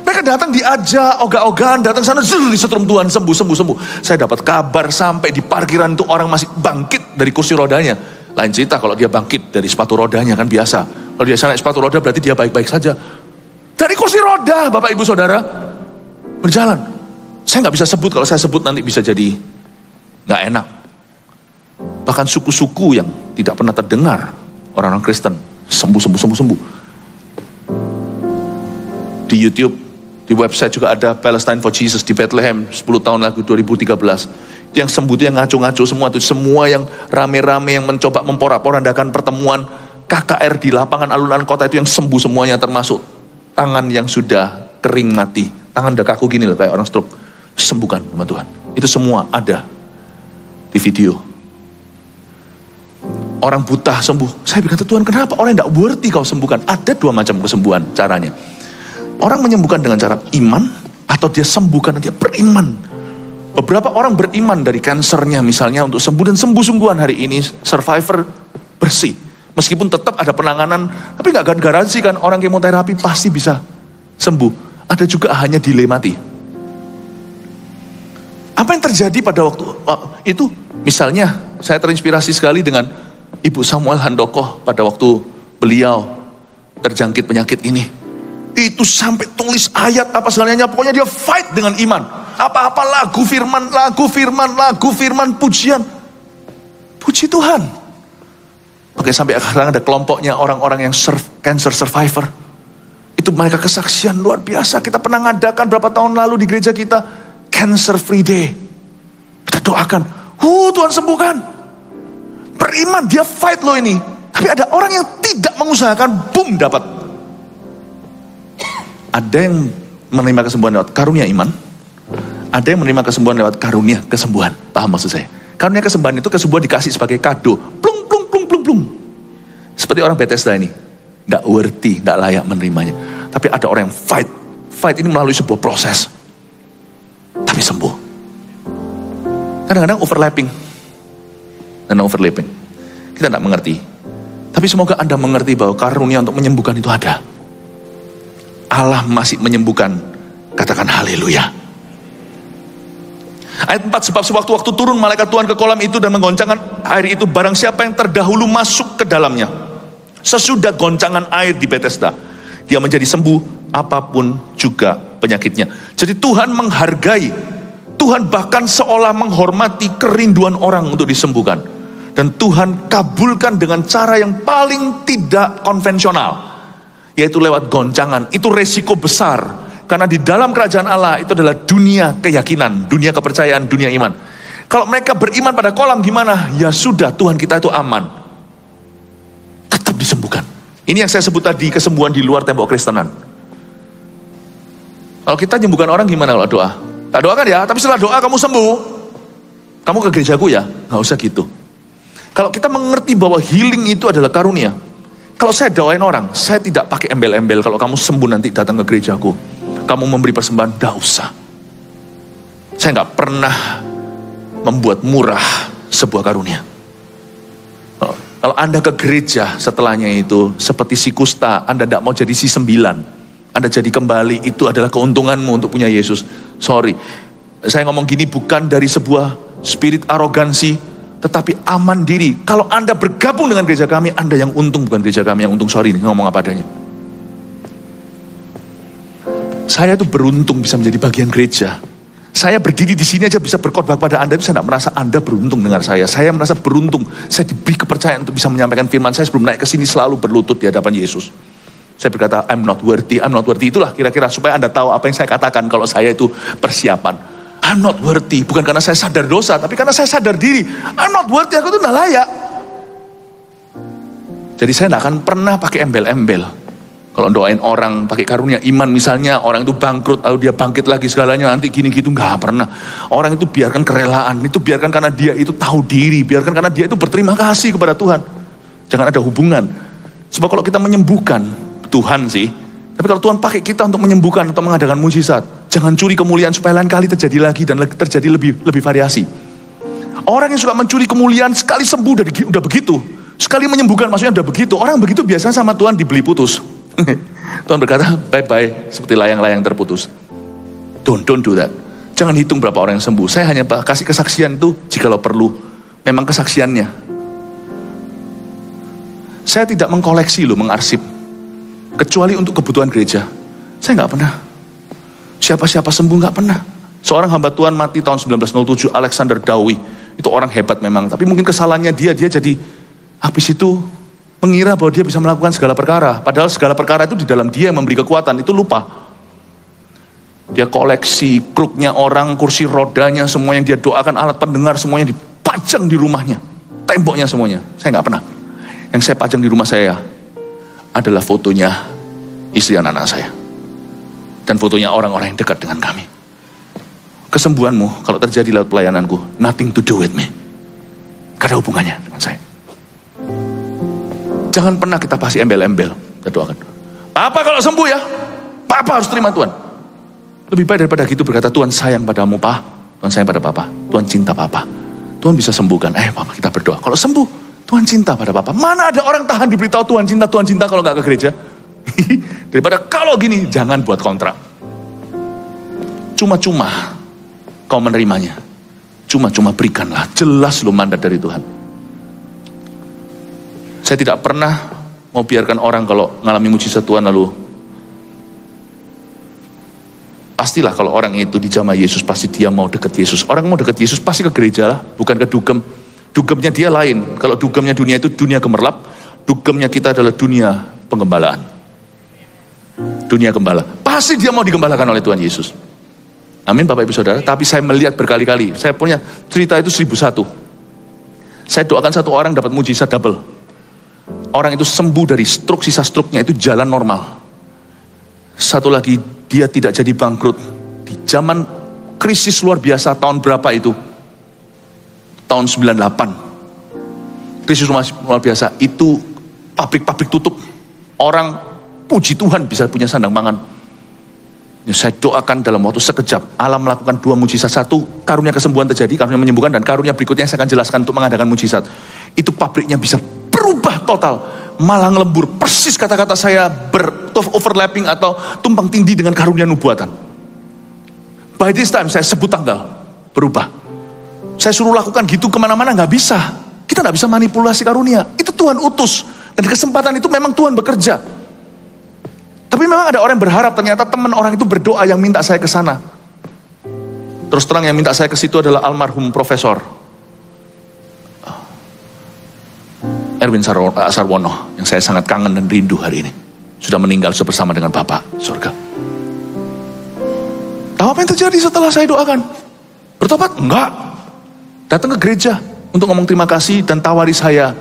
Mereka datang diajak, ogah-ogahan, datang sana, disetrum Tuhan, sembuh, sembuh, sembuh. Saya dapat kabar sampai di parkiran itu orang masih bangkit dari kursi rodanya. Lain cerita kalau dia bangkit dari sepatu rodanya, kan biasa. Kalau dia naik sepatu roda berarti dia baik-baik saja. Dari kursi roda, Bapak Ibu Saudara, berjalan. Saya nggak bisa sebut, kalau saya sebut nanti bisa jadi nggak enak. Bahkan suku-suku yang tidak pernah terdengar, orang-orang Kristen, sembuh, sembuh, sembuh, sembuh. Di YouTube, di website juga ada Palestine for Jesus di Bethlehem, 10 tahun lalu 2013. Yang sembuh itu yang ngaco-ngaco semua, itu semua yang rame-rame yang mencoba memporak-porandakan pertemuan KKR di lapangan alun-alun kota itu yang sembuh semuanya, termasuk tangan yang sudah kering mati, tangan udah kaku gini loh kayak orang stroke, sembuhkan sama Tuhan. Itu semua ada di video. Orang buta sembuh. Saya berkata, Tuhan kenapa orang yang tidak worthy kau sembuhkan? Ada dua macam kesembuhan caranya. Orang menyembuhkan dengan cara iman, atau dia sembuhkan dan dia beriman. Beberapa orang beriman dari kansernya misalnya untuk sembuh, dan sembuh-sungguhan hari ini survivor bersih. Meskipun tetap ada penanganan, tapi nggak garansi kan orang kemoterapi pasti bisa sembuh. Ada juga hanya delay mati. Apa yang terjadi pada waktu itu? Misalnya, saya terinspirasi sekali dengan Ibu Samuel Handoko pada waktu beliau terjangkit penyakit ini. Itu sampai tulis ayat apa segalanya, pokoknya dia fight dengan iman. Apa-apa lagu firman, pujian. Puji Tuhan. Oke, sampai sekarang ada kelompoknya orang-orang yang cancer survivor. Itu mereka kesaksian luar biasa. Kita pernah ngadakan berapa tahun lalu di gereja kita, Cancer Free Day. Kita doakan, Tuhan sembuhkan. Beriman, dia fight loh ini. Tapi ada orang yang tidak mengusahakan, boom, dapat. Ada yang menerima kesembuhan lewat karunia iman. Ada yang menerima kesembuhan lewat karunia kesembuhan. Paham maksud saya? Karunia kesembuhan itu kesembuhan dikasih sebagai kado. Plung, plung, plung, plung, plung. Seperti orang Bethesda ini, tidak worthy, tidak layak menerimanya. Tapi ada orang yang fight ini melalui sebuah proses, tapi sembuh. Kadang-kadang overlapping. Kita tidak mengerti. Tapi semoga Anda mengerti bahwa karunia untuk menyembuhkan itu ada. Allah masih menyembuhkan. Katakan haleluya. Ayat 4, sebab sewaktu-waktu turun malaikat Tuhan ke kolam itu dan menggoncangkan air itu, barang siapa yang terdahulu masuk ke dalamnya, sesudah goncangan air di Bethesda, dia menjadi sembuh apapun juga penyakitnya. Jadi Tuhan menghargai, Tuhan bahkan seolah menghormati kerinduan orang untuk disembuhkan. Dan Tuhan kabulkan dengan cara yang paling tidak konvensional, yaitu lewat goncangan. Itu resiko besar. Karena di dalam kerajaan Allah itu adalah dunia keyakinan, dunia kepercayaan, dunia iman. Kalau mereka beriman pada kolam gimana? Ya sudah, Tuhan kita itu aman. Tetap disembuhkan. Ini yang saya sebut tadi, kesembuhan di luar tembok Kristenan. Kalau kita menyembuhkan orang gimana kalau doa? Tak doakan ya, tapi setelah doa kamu sembuh. Kamu ke gerejaku ya? Nggak usah gitu. Kalau kita mengerti bahwa healing itu adalah karunia. Kalau saya doain orang, saya tidak pakai embel-embel. Kalau kamu sembuh nanti datang ke gerejaku. Kamu memberi persembahan, tidak usah. Saya nggak pernah membuat murah sebuah karunia. Kalau Anda ke gereja setelahnya itu seperti si kusta, Anda tidak mau jadi si 9, Anda jadi kembali, itu adalah keuntunganmu untuk punya Yesus. Sorry, saya ngomong gini bukan dari sebuah spirit arogansi, tetapi aman diri. Kalau Anda bergabung dengan gereja kami, Anda yang untung, bukan gereja kami yang untung. Sorry nih, ngomong apa adanya. Saya itu beruntung bisa menjadi bagian gereja. Saya berdiri di sini aja bisa berkhotbah pada Anda, itu saya tidak merasa Anda beruntung dengar saya. Saya merasa beruntung, saya diberi kepercayaan untuk bisa menyampaikan firman. Saya sebelum naik ke sini selalu berlutut di hadapan Yesus. Saya berkata, I'm not worthy. Itulah kira-kira supaya Anda tahu apa yang saya katakan kalau saya itu persiapan. I'm not worthy, bukan karena saya sadar dosa, tapi karena saya sadar diri. I'm not worthy, aku itu tidak layak. Jadi saya tidak akan pernah pakai embel-embel. Kalau doain orang pakai karunia iman misalnya, orang itu bangkrut, lalu dia bangkit lagi segalanya, nanti gini gitu, nggak pernah. Orang itu biarkan kerelaan, itu biarkan karena dia itu tahu diri, biarkan karena dia itu berterima kasih kepada Tuhan. Jangan ada hubungan. Sebab kalau kita menyembuhkan, Tuhan sih, tapi kalau Tuhan pakai kita untuk menyembuhkan atau mengadakan mujizat, jangan curi kemuliaan supaya lain kali terjadi lagi dan terjadi lebih variasi. Orang yang suka mencuri kemuliaan sekali sembuh udah begitu, sekali menyembuhkan maksudnya udah begitu. Orang begitu biasanya sama Tuhan dibeli putus. Tuhan berkata, bye-bye, seperti layang-layang terputus. Don't do that. Jangan hitung berapa orang yang sembuh. Saya hanya kasih kesaksian itu jikalau perlu. Memang kesaksiannya. Saya tidak mengkoleksi mengarsip. Kecuali untuk kebutuhan gereja. Saya nggak pernah. Siapa-siapa sembuh nggak pernah. Seorang hamba Tuhan mati tahun 1907, Alexander Dowie. Itu orang hebat memang. Tapi mungkin kesalahannya dia jadi habis itu mengira bahwa dia bisa melakukan segala perkara. Padahal segala perkara itu di dalam dia yang memberi kekuatan. Itu lupa. Dia koleksi kruknya orang, kursi rodanya, semua yang dia doakan, alat pendengar, semuanya dipajang di rumahnya. Temboknya semuanya. Saya nggak pernah. Yang saya pajang di rumah saya adalah fotonya istri anak-anak saya. Dan fotonya orang-orang yang dekat dengan kami. Kesembuhanmu kalau terjadi lewat pelayananku, nothing to do with me. Gak ada hubungannya dengan saya. Jangan pernah kita pasti embel-embel. Kita doakan. Papa kalau sembuh ya, Papa harus terima Tuhan. Lebih baik daripada gitu berkata, Tuhan sayang padamu, Pak. Tuhan sayang pada Papa. Tuhan cinta Papa. Tuhan bisa sembuhkan. Papa kita berdoa. Kalau sembuh, Tuhan cinta pada Papa. Mana ada orang tahan diberitahu Tuhan cinta kalau nggak ke gereja? Daripada kalau gini, jangan buat kontrak. Cuma-cuma kau menerimanya. Cuma-cuma berikanlah. Jelas lo mandat dari Tuhan. Saya tidak pernah mau biarkan orang kalau mengalami mujizat Tuhan lalu. Pastilah kalau orang itu dijamah Yesus, pasti dia mau dekat Yesus. Orang mau dekat Yesus pasti ke gereja lah, bukan ke dugem. Dugemnya dia lain. Kalau dugemnya dunia itu dunia gemerlap, dugemnya kita adalah dunia penggembalaan. Dunia gembala. Pasti dia mau digembalakan oleh Tuhan Yesus. Amin Bapak Ibu Saudara. Tapi saya melihat berkali-kali. Saya punya cerita itu 1001. Saya doakan satu orang dapat mujizat double. Orang itu sembuh dari stroke, sisa stroke-nya itu jalan normal. Satu lagi, dia tidak jadi bangkrut. Di zaman krisis luar biasa, tahun berapa itu? Tahun 98. Krisis luar biasa, itu pabrik-pabrik tutup. Orang puji Tuhan bisa punya sandang pangan. Ya, saya doakan dalam waktu sekejap Allah melakukan 2 mujizat. 1, karunia kesembuhan terjadi, karunia menyembuhkan, dan karunia berikutnya yang saya akan jelaskan untuk mengadakan mujizat. Itu pabriknya bisa berubah total, malah ngelembur. Persis kata-kata saya overlapping atau tumpang tindih dengan karunia nubuatan. By this time saya sebut tanggal, berubah. Saya suruh lakukan gitu kemana-mana, nggak bisa. Kita nggak bisa manipulasi karunia, itu Tuhan utus. Dan kesempatan itu memang Tuhan bekerja. Tapi memang ada orang yang berharap, ternyata teman orang itu berdoa yang minta saya ke sana. Terus terang yang minta saya ke situ adalah almarhum Profesor Erwin Sarwono, yang saya sangat kangen dan rindu hari ini. Sudah meninggal bersama dengan Bapak surga. Tahu apa yang terjadi setelah saya doakan? Bertobat? Enggak. Datang ke gereja untuk ngomong terima kasih dan tawari saya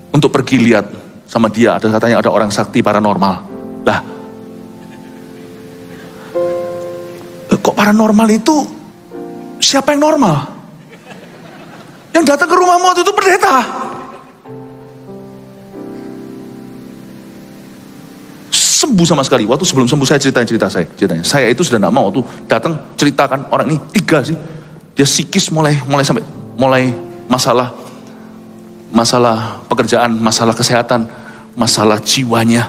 untuk pergi lihat sama dia. Ada katanya ada orang sakti paranormal. Lah, kok paranormal itu siapa yang normal? Yang datang ke rumahmu waktu itu pendeta. Sembuh sama sekali. Waktu sebelum sembuh saya ceritanya. Saya itu sudah tidak mau waktu datang ceritakan orang ini 3 sih. Dia psikis mulai masalah pekerjaan, masalah kesehatan, masalah jiwanya.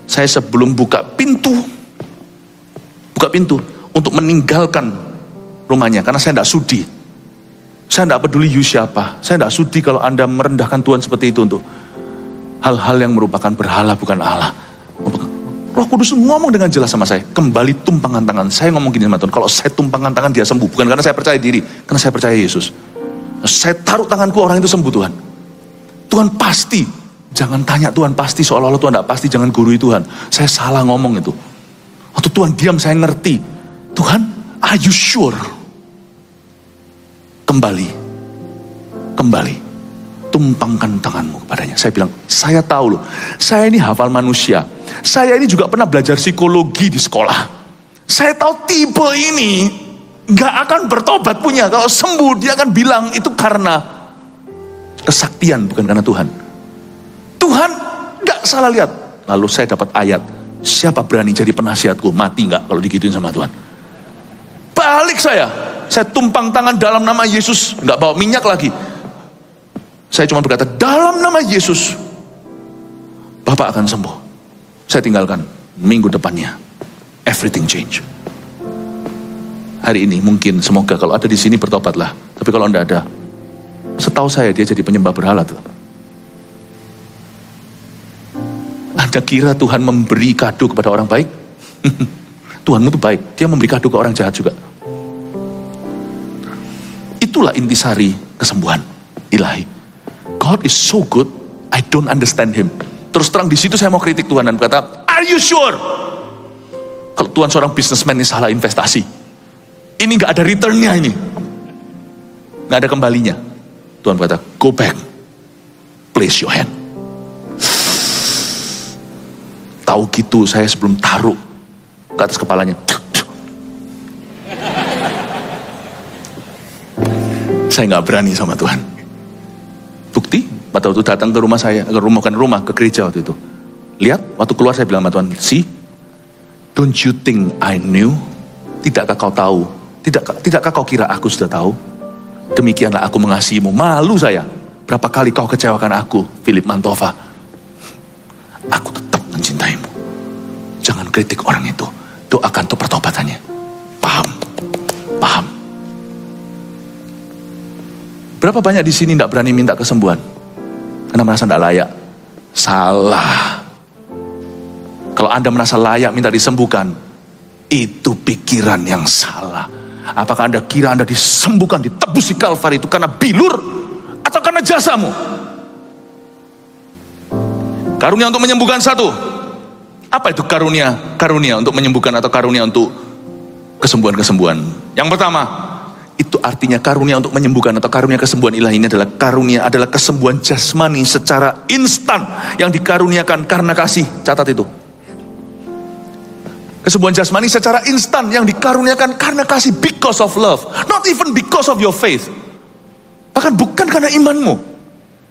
Saya sebelum buka pintu untuk meninggalkan rumahnya, karena saya tidak sudi. Saya tidak peduli you siapa. Saya tidak sudi kalau Anda merendahkan Tuhan seperti itu untuk hal-hal yang merupakan berhala bukan Allah. Roh Kudus ngomong dengan jelas sama saya, kembali tumpangan tangan. Saya ngomong gini sama Tuhan, kalau saya tumpangan tangan dia sembuh. Bukan karena saya percaya diri, karena saya percaya Yesus. Saya taruh tanganku, orang itu sembuh Tuhan. Tuhan pasti. Jangan tanya Tuhan pasti, seolah-olah Tuhan tidak pasti, jangan gurui Tuhan. Saya salah ngomong itu. Waktu Tuhan diam saya ngerti. Tuhan, are you sure? Kembali. Tumpangkan tanganmu kepadanya. Saya bilang, saya tahu loh, saya ini hafal manusia. Saya ini juga pernah belajar psikologi di sekolah. Saya tahu tipe ini gak akan bertobat punya. Kalau sembuh dia akan bilang itu karena kesaktian, bukan karena Tuhan. Tuhan gak salah lihat. Lalu saya dapat ayat, siapa berani jadi penasihatku, mati gak kalau digituin sama Tuhan. Balik saya tumpang tangan dalam nama Yesus, gak bawa minyak lagi. Saya cuma berkata, dalam nama Yesus Bapak akan sembuh. Saya tinggalkan, minggu depannya everything change. Hari ini mungkin, semoga kalau ada di sini bertobatlah. Tapi kalau anda ada, setahu saya dia jadi penyembah berhala tuh. Anda kira Tuhan memberi kado kepada orang baik? Tuhanmu itu baik, dia memberi kado ke orang jahat juga. Itulah intisari kesembuhan ilahi. God is so good, I don't understand him. Terus terang di situ saya mau kritik Tuhan dan berkata, are you sure? Kalau Tuhan seorang businessman ini salah investasi. Ini gak ada returnnya ini. Gak ada kembalinya. Tuhan berkata, go back. Place your hand. Tahu gitu saya sebelum taruh ke atas kepalanya. Saya gak berani sama Tuhan. Bukti, pada waktu datang ke rumah saya, ke gereja waktu itu. Lihat, waktu keluar saya bilang sama Tuhan, see, don't you think I knew? Tidakkah kau tahu? Tidakkah kau kira aku sudah tahu? Demikianlah aku mengasihimu. Malu saya. Berapa kali kau kecewakan aku, Philip Mantova. Aku tetap mencintaimu. Jangan kritik orang itu. Doakan untuk pertobatannya. Paham? Berapa banyak di sini tidak berani minta kesembuhan? Karena merasa tidak layak. Salah. Kalau Anda merasa layak minta disembuhkan, itu pikiran yang salah. Apakah Anda kira Anda disembuhkan, ditebus di Kalvari itu karena bilur atau karena jasamu? Karunia untuk menyembuhkan satu. Apa itu karunia? Karunia untuk menyembuhkan atau karunia untuk kesembuhan-kesembuhan. Yang pertama, itu artinya karunia untuk menyembuhkan atau karunia kesembuhan ilahi ini adalah karunia, adalah kesembuhan jasmani secara instan yang dikaruniakan karena kasih. Catat itu. Kesembuhan jasmani secara instan yang dikaruniakan karena kasih, because of love, not even because of your faith. Bahkan bukan karena imanmu.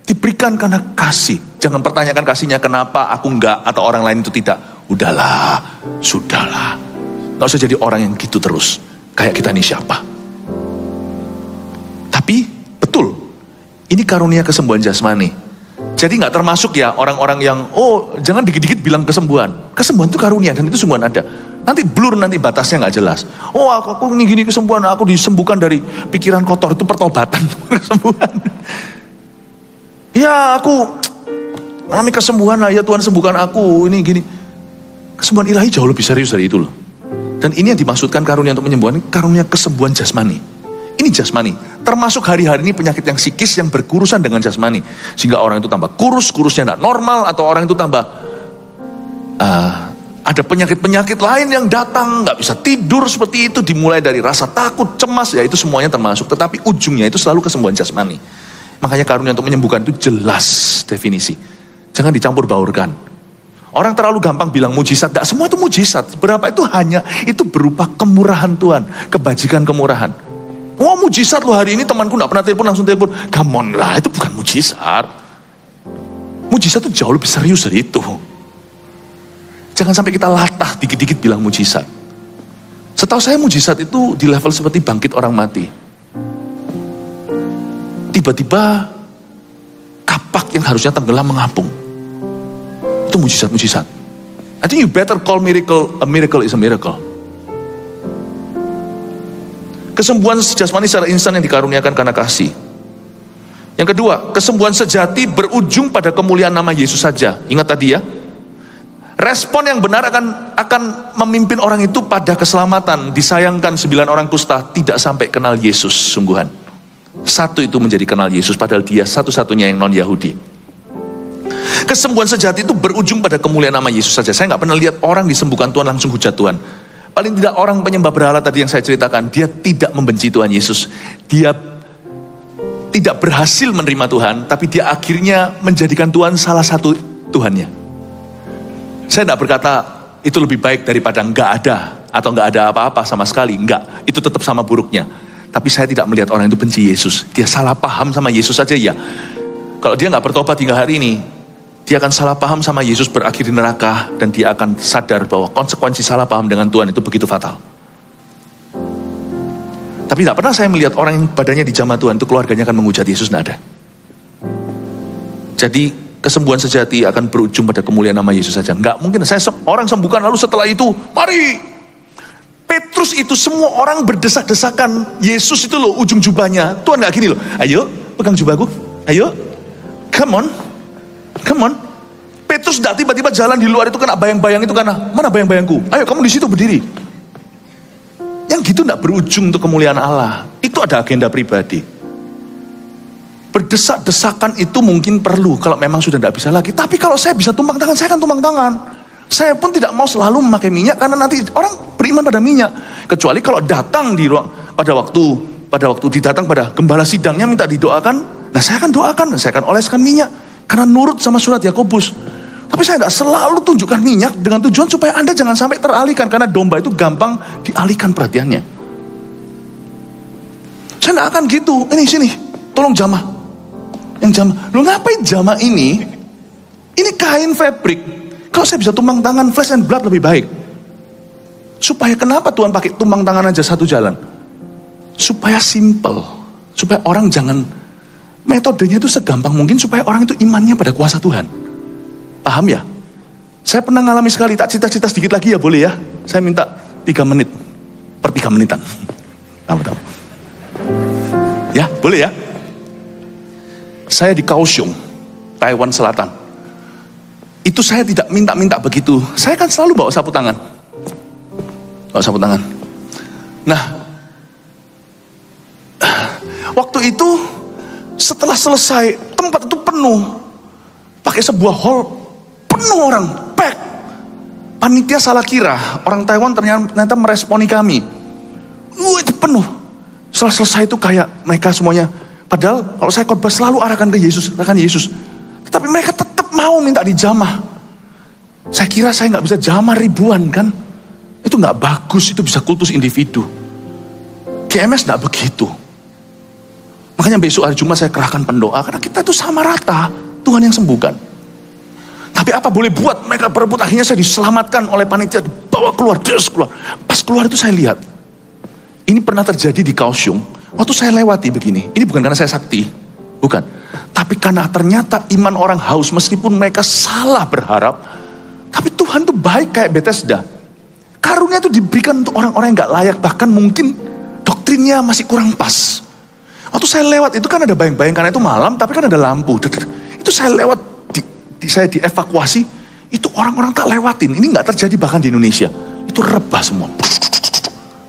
Diberikan karena kasih. Jangan pertanyakan kasihnya kenapa aku enggak atau orang lain itu tidak. Udahlah, sudahlah. Gak usah jadi orang yang gitu terus. Kayak kita ini siapa? Tapi betul, ini karunia kesembuhan jasmani. Jadi gak termasuk ya orang-orang yang, jangan dikit-dikit bilang kesembuhan. Kesembuhan itu karunia dan itu sungguhan ada. Nanti blur, nanti batasnya gak jelas. Aku ini gini kesembuhan, aku disembuhkan dari pikiran kotor, itu pertobatan. Kesembuhan. Ya aku alami kesembuhan lah, ya Tuhan sembuhkan aku, ini gini. Kesembuhan ilahi jauh lebih serius dari itu loh. Dan ini yang dimaksudkan karunia untuk menyembuhkan, karunia kesembuhan jasmani. Ini jasmani, termasuk hari-hari ini penyakit yang psikis yang berurusan dengan jasmani. Sehingga orang itu tambah kurus, kurusnya tidak normal, atau orang itu tambah ada penyakit-penyakit lain yang datang, nggak bisa tidur seperti itu, dimulai dari rasa takut, cemas, ya itu semuanya termasuk. Tetapi ujungnya itu selalu kesembuhan jasmani. Makanya karunia untuk menyembuhkan itu jelas definisi. Jangan dicampur baurkan. Orang terlalu gampang bilang mujizat, tidak semua itu mujizat. Berapa itu hanya, itu berupa kemurahan Tuhan, kebajikan kemurahan. Mujizat loh hari ini temanku gak pernah telepon langsung telepon. Come on lah, itu bukan mujizat. Mujizat itu jauh lebih serius dari itu. Jangan sampai kita latah dikit-dikit bilang mujizat. Setahu saya mujizat itu di level seperti bangkit orang mati. Tiba-tiba kapak yang harusnya tenggelam mengapung. Itu mujizat-mujizat. I think you better call miracle, a miracle is a miracle. Kesembuhan jasmani secara instan yang dikaruniakan karena kasih. Yang kedua, kesembuhan sejati berujung pada kemuliaan nama Yesus saja. Ingat tadi ya. Respon yang benar akan memimpin orang itu pada keselamatan. Disayangkan 9 orang kusta tidak sampai kenal Yesus sungguhan. Satu itu menjadi kenal Yesus, padahal dia satu-satunya yang non-Yahudi. Kesembuhan sejati itu berujung pada kemuliaan nama Yesus saja. Saya nggak pernah lihat orang disembuhkan Tuhan langsung hujat Tuhan. Paling tidak orang penyembah berhala tadi yang saya ceritakan, dia tidak membenci Tuhan Yesus. Dia tidak berhasil menerima Tuhan, tapi dia akhirnya menjadikan Tuhan salah satu Tuhannya. Saya tidak berkata itu lebih baik daripada nggak ada atau nggak ada apa-apa sama sekali. Enggak, itu tetap sama buruknya. Tapi saya tidak melihat orang itu benci Yesus. Dia salah paham sama Yesus saja ya. Kalau dia nggak bertobat hingga hari ini, dia akan salah paham sama Yesus, berakhir di neraka, dan dia akan sadar bahwa konsekuensi salah paham dengan Tuhan itu begitu fatal. Tapi tidak pernah saya melihat orang yang badannya dijamah Tuhan itu keluarganya akan menghujat Yesus, tidak ada. Jadi kesembuhan sejati akan berujung pada kemuliaan nama Yesus saja. Enggak mungkin saya orang sembuhkan lalu setelah itu, mari. Petrus itu semua orang berdesak-desakan Yesus itu loh ujung jubahnya. Tuhan gak gini loh, ayo pegang jubahku, ayo, come on. Petrus tidak tiba-tiba jalan di luar itu kena bayang-bayang itu karena mana bayang-bayangku? Ayo kamu di situ berdiri. Yang gitu tidak berujung untuk kemuliaan Allah. Itu ada agenda pribadi. Berdesak-desakan itu mungkin perlu kalau memang sudah tidak bisa lagi. Tapi kalau saya bisa tumpang tangan, saya akan tumpang tangan. Saya pun tidak mau selalu memakai minyak karena nanti orang beriman pada minyak. Kecuali kalau datang di ruang pada waktu didatang pada gembala sidangnya minta didoakan, nah saya akan doakan, saya akan oleskan minyak. Karena nurut sama surat Yakobus. Tapi saya tidak selalu tunjukkan minyak dengan tujuan supaya Anda jangan sampai teralihkan. Karena domba itu gampang dialihkan perhatiannya. Saya tidak akan gitu. Ini sini, tolong jamah. Yang jamah. Lu ngapain jamah ini? Ini kain fabric. Kalau saya bisa tumpang tangan flesh and blood lebih baik. Supaya kenapa Tuhan pakai tumpang tangan aja satu jalan? Supaya simple. Supaya orang jangan... Metodenya itu segampang mungkin supaya orang itu imannya pada kuasa Tuhan. Paham ya? Saya pernah ngalami sekali, tak cita-cita sedikit lagi ya boleh ya? Saya minta 3 menit, per 3 menitan. Tahu. Ya, boleh ya? Saya di Kaohsiung, Taiwan Selatan. Itu saya tidak minta-minta begitu. Saya kan selalu bawa sapu tangan. Nah, waktu itu setelah selesai, tempat itu penuh. Pakai sebuah hall, penuh orang, pack. Panitia salah kira, orang Taiwan ternyata meresponi kami. Itu penuh. Setelah selesai itu kayak mereka semuanya. Padahal kalau saya khotbah selalu arahkan ke Yesus, Tetapi mereka tetap mau minta dijamah. Saya kira saya nggak bisa jamah ribuan kan. Itu nggak bagus, itu bisa kultus individu. GMS nggak begitu. Makanya besok hari Jumat saya kerahkan pendoa, karena kita itu sama rata, Tuhan yang sembuhkan. Tapi apa boleh buat, mereka berebut, akhirnya saya diselamatkan oleh panitia, dibawa keluar, terus keluar. Pas keluar itu saya lihat, ini pernah terjadi di Kaohsiung, waktu saya lewati begini, ini bukan karena saya sakti, bukan. Tapi karena ternyata iman orang haus, meskipun mereka salah berharap, tapi Tuhan itu baik kayak Bethesda. Karunia itu diberikan untuk orang-orang yang gak layak, bahkan mungkin doktrinnya masih kurang pas. Waktu saya lewat itu kan ada bayang-bayang, karena itu malam, tapi kan ada lampu. Itu saya lewat, saya dievakuasi, itu orang-orang tak lewatin. Ini gak terjadi bahkan di Indonesia. Itu rebah semua.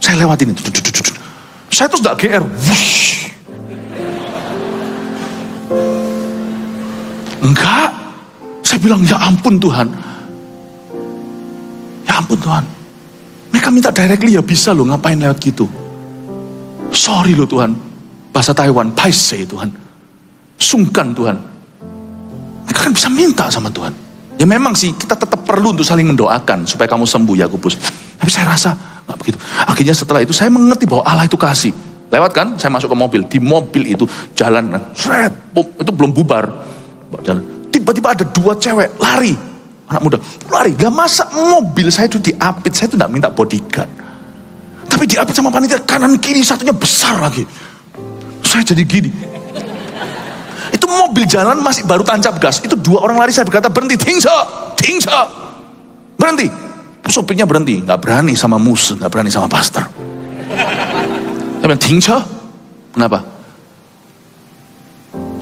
Saya lewatin itu. Saya terus gak GR. Wush. Enggak. Saya bilang, ya ampun Tuhan. Ya ampun Tuhan. Mereka minta directly, ya bisa loh, ngapain lewat gitu. Sorry loh Tuhan. Bahasa Taiwan, paisei Tuhan. Sungkan Tuhan. Mereka kan bisa minta sama Tuhan. Ya memang sih, kita tetap perlu untuk saling mendoakan supaya kamu sembuh Yakobus. Tapi saya rasa nggak begitu. Akhirnya setelah itu saya mengerti bahwa Allah itu kasih. Lewat kan, saya masuk ke mobil. Di mobil itu jalan, itu belum bubar. Tiba-tiba ada 2 cewek lari. Anak muda, lari. Gak masa mobil saya itu diapit. Saya itu gak minta bodyguard. Tapi diapit sama panitia kanan kiri, satunya besar lagi. Saya jadi gini. Itu mobil jalan masih baru tancap gas. Itu 2 orang lari, saya berkata berhenti. Tingsa. Berhenti. Sopirnya berhenti. Gak berani sama musuh, gak berani sama pastor. Saya bilang, tingsa. Kenapa?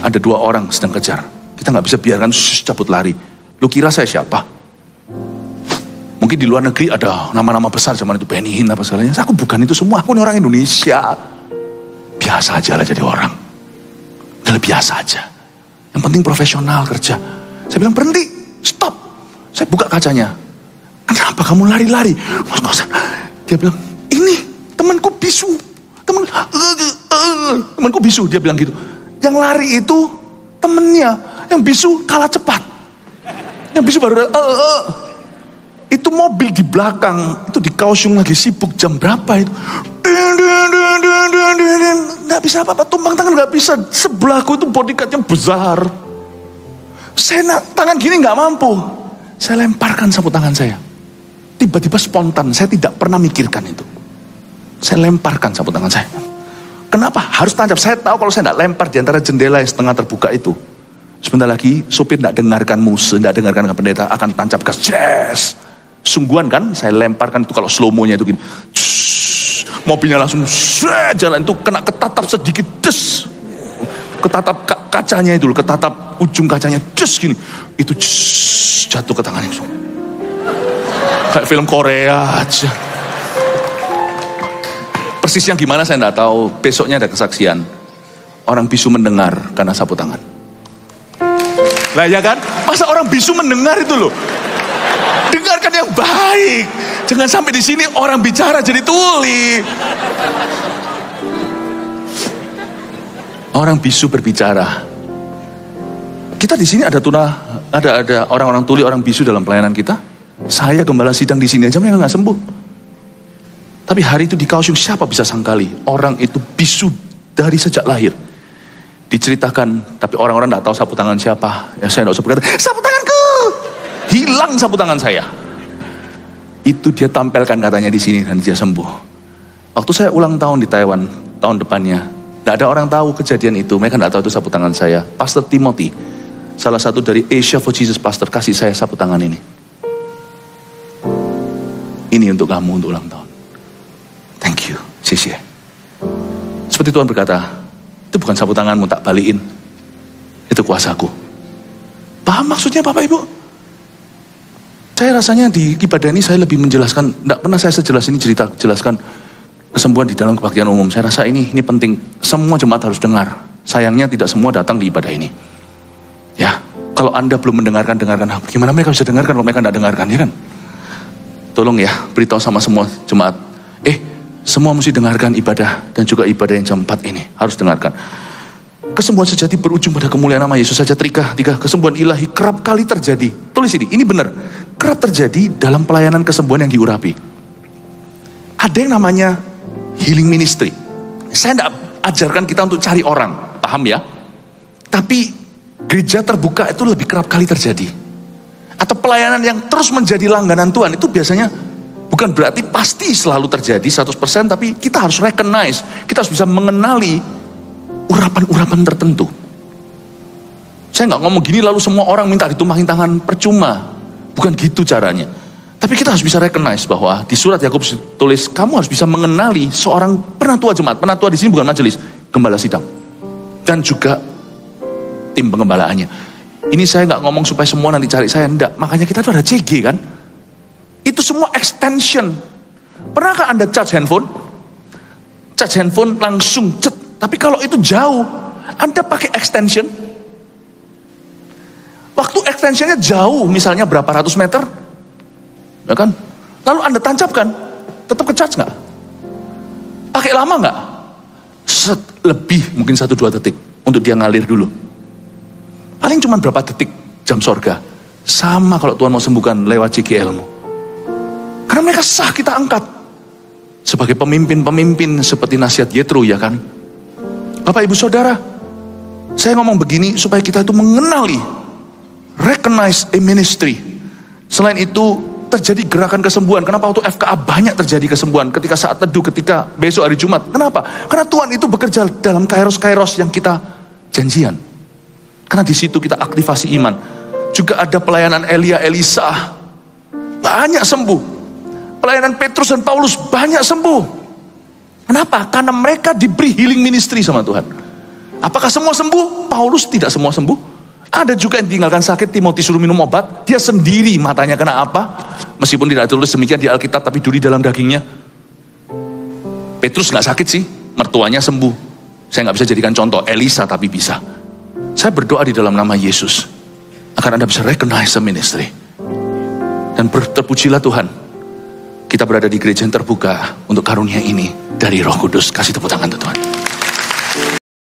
Ada 2 orang sedang kejar. Kita gak bisa biarkan cabut lari. Lu kira saya siapa? Mungkin di luar negeri ada nama-nama besar zaman itu, Benny Hinn apa segalanya. Aku bukan itu semua, aku ini orang Indonesia. Biasa aja lah jadi orang. Udah biasa aja. Yang penting profesional kerja. Saya bilang berhenti, stop. Saya buka kacanya. Kenapa kamu lari-lari? Dia bilang, ini temanku bisu. Temanku bisu, dia bilang gitu. Yang lari itu temennya. Yang bisu kalah cepat. Yang bisu baru itu mobil di belakang. Itu di Kaohsiung lagi sibuk jam berapa itu. Gak bisa apa-apa, tumpang tangan gak bisa. Sebelahku itu bodyguardnya besar. Saya tangan gini gak mampu. Saya lemparkan sapu tangan saya. Tiba-tiba spontan, saya tidak pernah mikirkan itu. Saya lemparkan sapu tangan saya. Kenapa? Harus tancap. Saya tahu kalau saya tidak lempar di antara jendela yang setengah terbuka itu, sebentar lagi sopir tidak dengarkan musuh, tidak dengarkan pendeta, akan tancap gas. Yes. Sungguhan kan, saya lemparkan itu kalau slow-mo-nya itu gini. Mobilnya langsung jalan itu kena ketatap sedikit, des. Ketatap kacanya itu, ketatap ujung kacanya, des gini. Itu jatuh ke tangannya. Kayak film Korea aja. Persisnya gimana saya tidak tahu. Besoknya ada kesaksian. Orang bisu mendengar karena sapu tangan. Lah ya kan? Masa orang bisu mendengar itu loh. Dengarkan yang baik. Jangan sampai di sini orang bicara jadi tuli. Orang bisu berbicara. Kita di sini ada orang-orang tuli, orang bisu dalam pelayanan kita. Saya gembala sidang di sini aja memang nggak sembuh. Tapi hari itu di Kaohsiung siapa bisa sangkali orang itu bisu dari sejak lahir. Diceritakan, tapi orang-orang tidak tahu sapu tangan siapa. Ya saya tidak usah berkata, sapu tanganku. Hilang sapu tangan saya. Itu dia tampilkan katanya di sini dan dia sembuh. Waktu saya ulang tahun di Taiwan tahun depannya, tidak ada orang tahu kejadian itu. Mereka tidak tahu itu sapu tangan saya. Pastor Timothy, salah satu dari Asia for Jesus Pastor, kasih saya sapu tangan ini. Ini untuk kamu untuk ulang tahun. Thank you, Sisi. Seperti Tuhan berkata, itu bukan sapu tanganmu tak balikin. Itu kuasaku. Paham maksudnya Bapak Ibu? Saya rasanya di ibadah ini saya lebih menjelaskan, tidak pernah saya sejelas ini jelaskan kesembuhan di dalam kebaktian umum. Saya rasa ini penting. Semua jemaat harus dengar. Sayangnya tidak semua datang di ibadah ini. Ya, kalau Anda belum mendengarkan, gimana mereka bisa dengarkan kalau mereka tidak dengarkan, ya kan? Tolong ya, beritahu sama semua jemaat. Semua mesti dengarkan ibadah dan juga ibadah yang jam 4 ini. Harus dengarkan. Kesembuhan sejati berujung pada kemuliaan nama Yesus saja. Tiga, kesembuhan ilahi kerap kali terjadi. Tulis ini benar. Kerap terjadi dalam pelayanan kesembuhan yang diurapi. Ada yang namanya healing ministry. Saya tidak ajarkan kita untuk cari orang. paham ya. Tapi gereja terbuka itu lebih kerap kali terjadi. Atau pelayanan yang terus menjadi langganan Tuhan itu biasanya bukan berarti pasti selalu terjadi 100%, tapi kita harus recognize, kita harus bisa mengenali urapan-urapan tertentu. Saya nggak ngomong gini lalu semua orang minta ditumpahin tangan, percuma. Bukan gitu caranya. Tapi kita harus bisa recognize bahwa di surat Yakobus tulis, kamu harus bisa mengenali seorang penatua jemaat. Penatua di sini bukan majelis, gembala sidang. Dan juga tim penggembalaannya. Ini saya nggak ngomong supaya semua nanti cari saya, enggak. Makanya kita tuh ada CG kan. Itu semua extension. Pernahkah Anda charge handphone? Charge handphone langsung cet. Tapi kalau itu jauh, Anda pakai extension. Waktu extensionnya jauh, misalnya berapa ratus meter, ya kan? Lalu Anda tancapkan, tetap ke-charge nggak? Pakai lama nggak? Lebih mungkin 1-2 detik untuk dia ngalir dulu. Paling cuma berapa detik jam sorga. Sama kalau Tuhan mau sembuhkan lewat CGL-mu. Karena mereka sah kita angkat. Sebagai pemimpin-pemimpin seperti nasihat Yetro, ya kan? Bapak Ibu Saudara, saya ngomong begini supaya kita itu mengenali, recognize a ministry. Selain itu terjadi gerakan kesembuhan. Kenapa waktu FKA banyak terjadi kesembuhan ketika saat teduh, ketika besok hari Jumat? Kenapa? Karena Tuhan itu bekerja dalam kairos-kairos yang kita janjian. Karena di situ kita aktivasi iman. Juga ada pelayanan Elia, Elisa, banyak sembuh. Pelayanan Petrus dan Paulus banyak sembuh. Kenapa? Karena mereka diberi healing ministry sama Tuhan. Apakah semua sembuh? Paulus tidak semua sembuh. Ada juga yang tinggalkan sakit, Timotius suruh minum obat, dia sendiri matanya kena apa? Meskipun tidak tulis demikian di Alkitab, tapi duri dalam dagingnya. Petrus nggak sakit sih, mertuanya sembuh. Saya nggak bisa jadikan contoh, Elisa tapi bisa. Saya berdoa di dalam nama Yesus, agar Anda bisa recognize the ministry. Dan terpujilah Tuhan, kita berada di gereja yang terbuka untuk karunia ini dari Roh Kudus. Kasih tepuk tangan untuk Tuhan.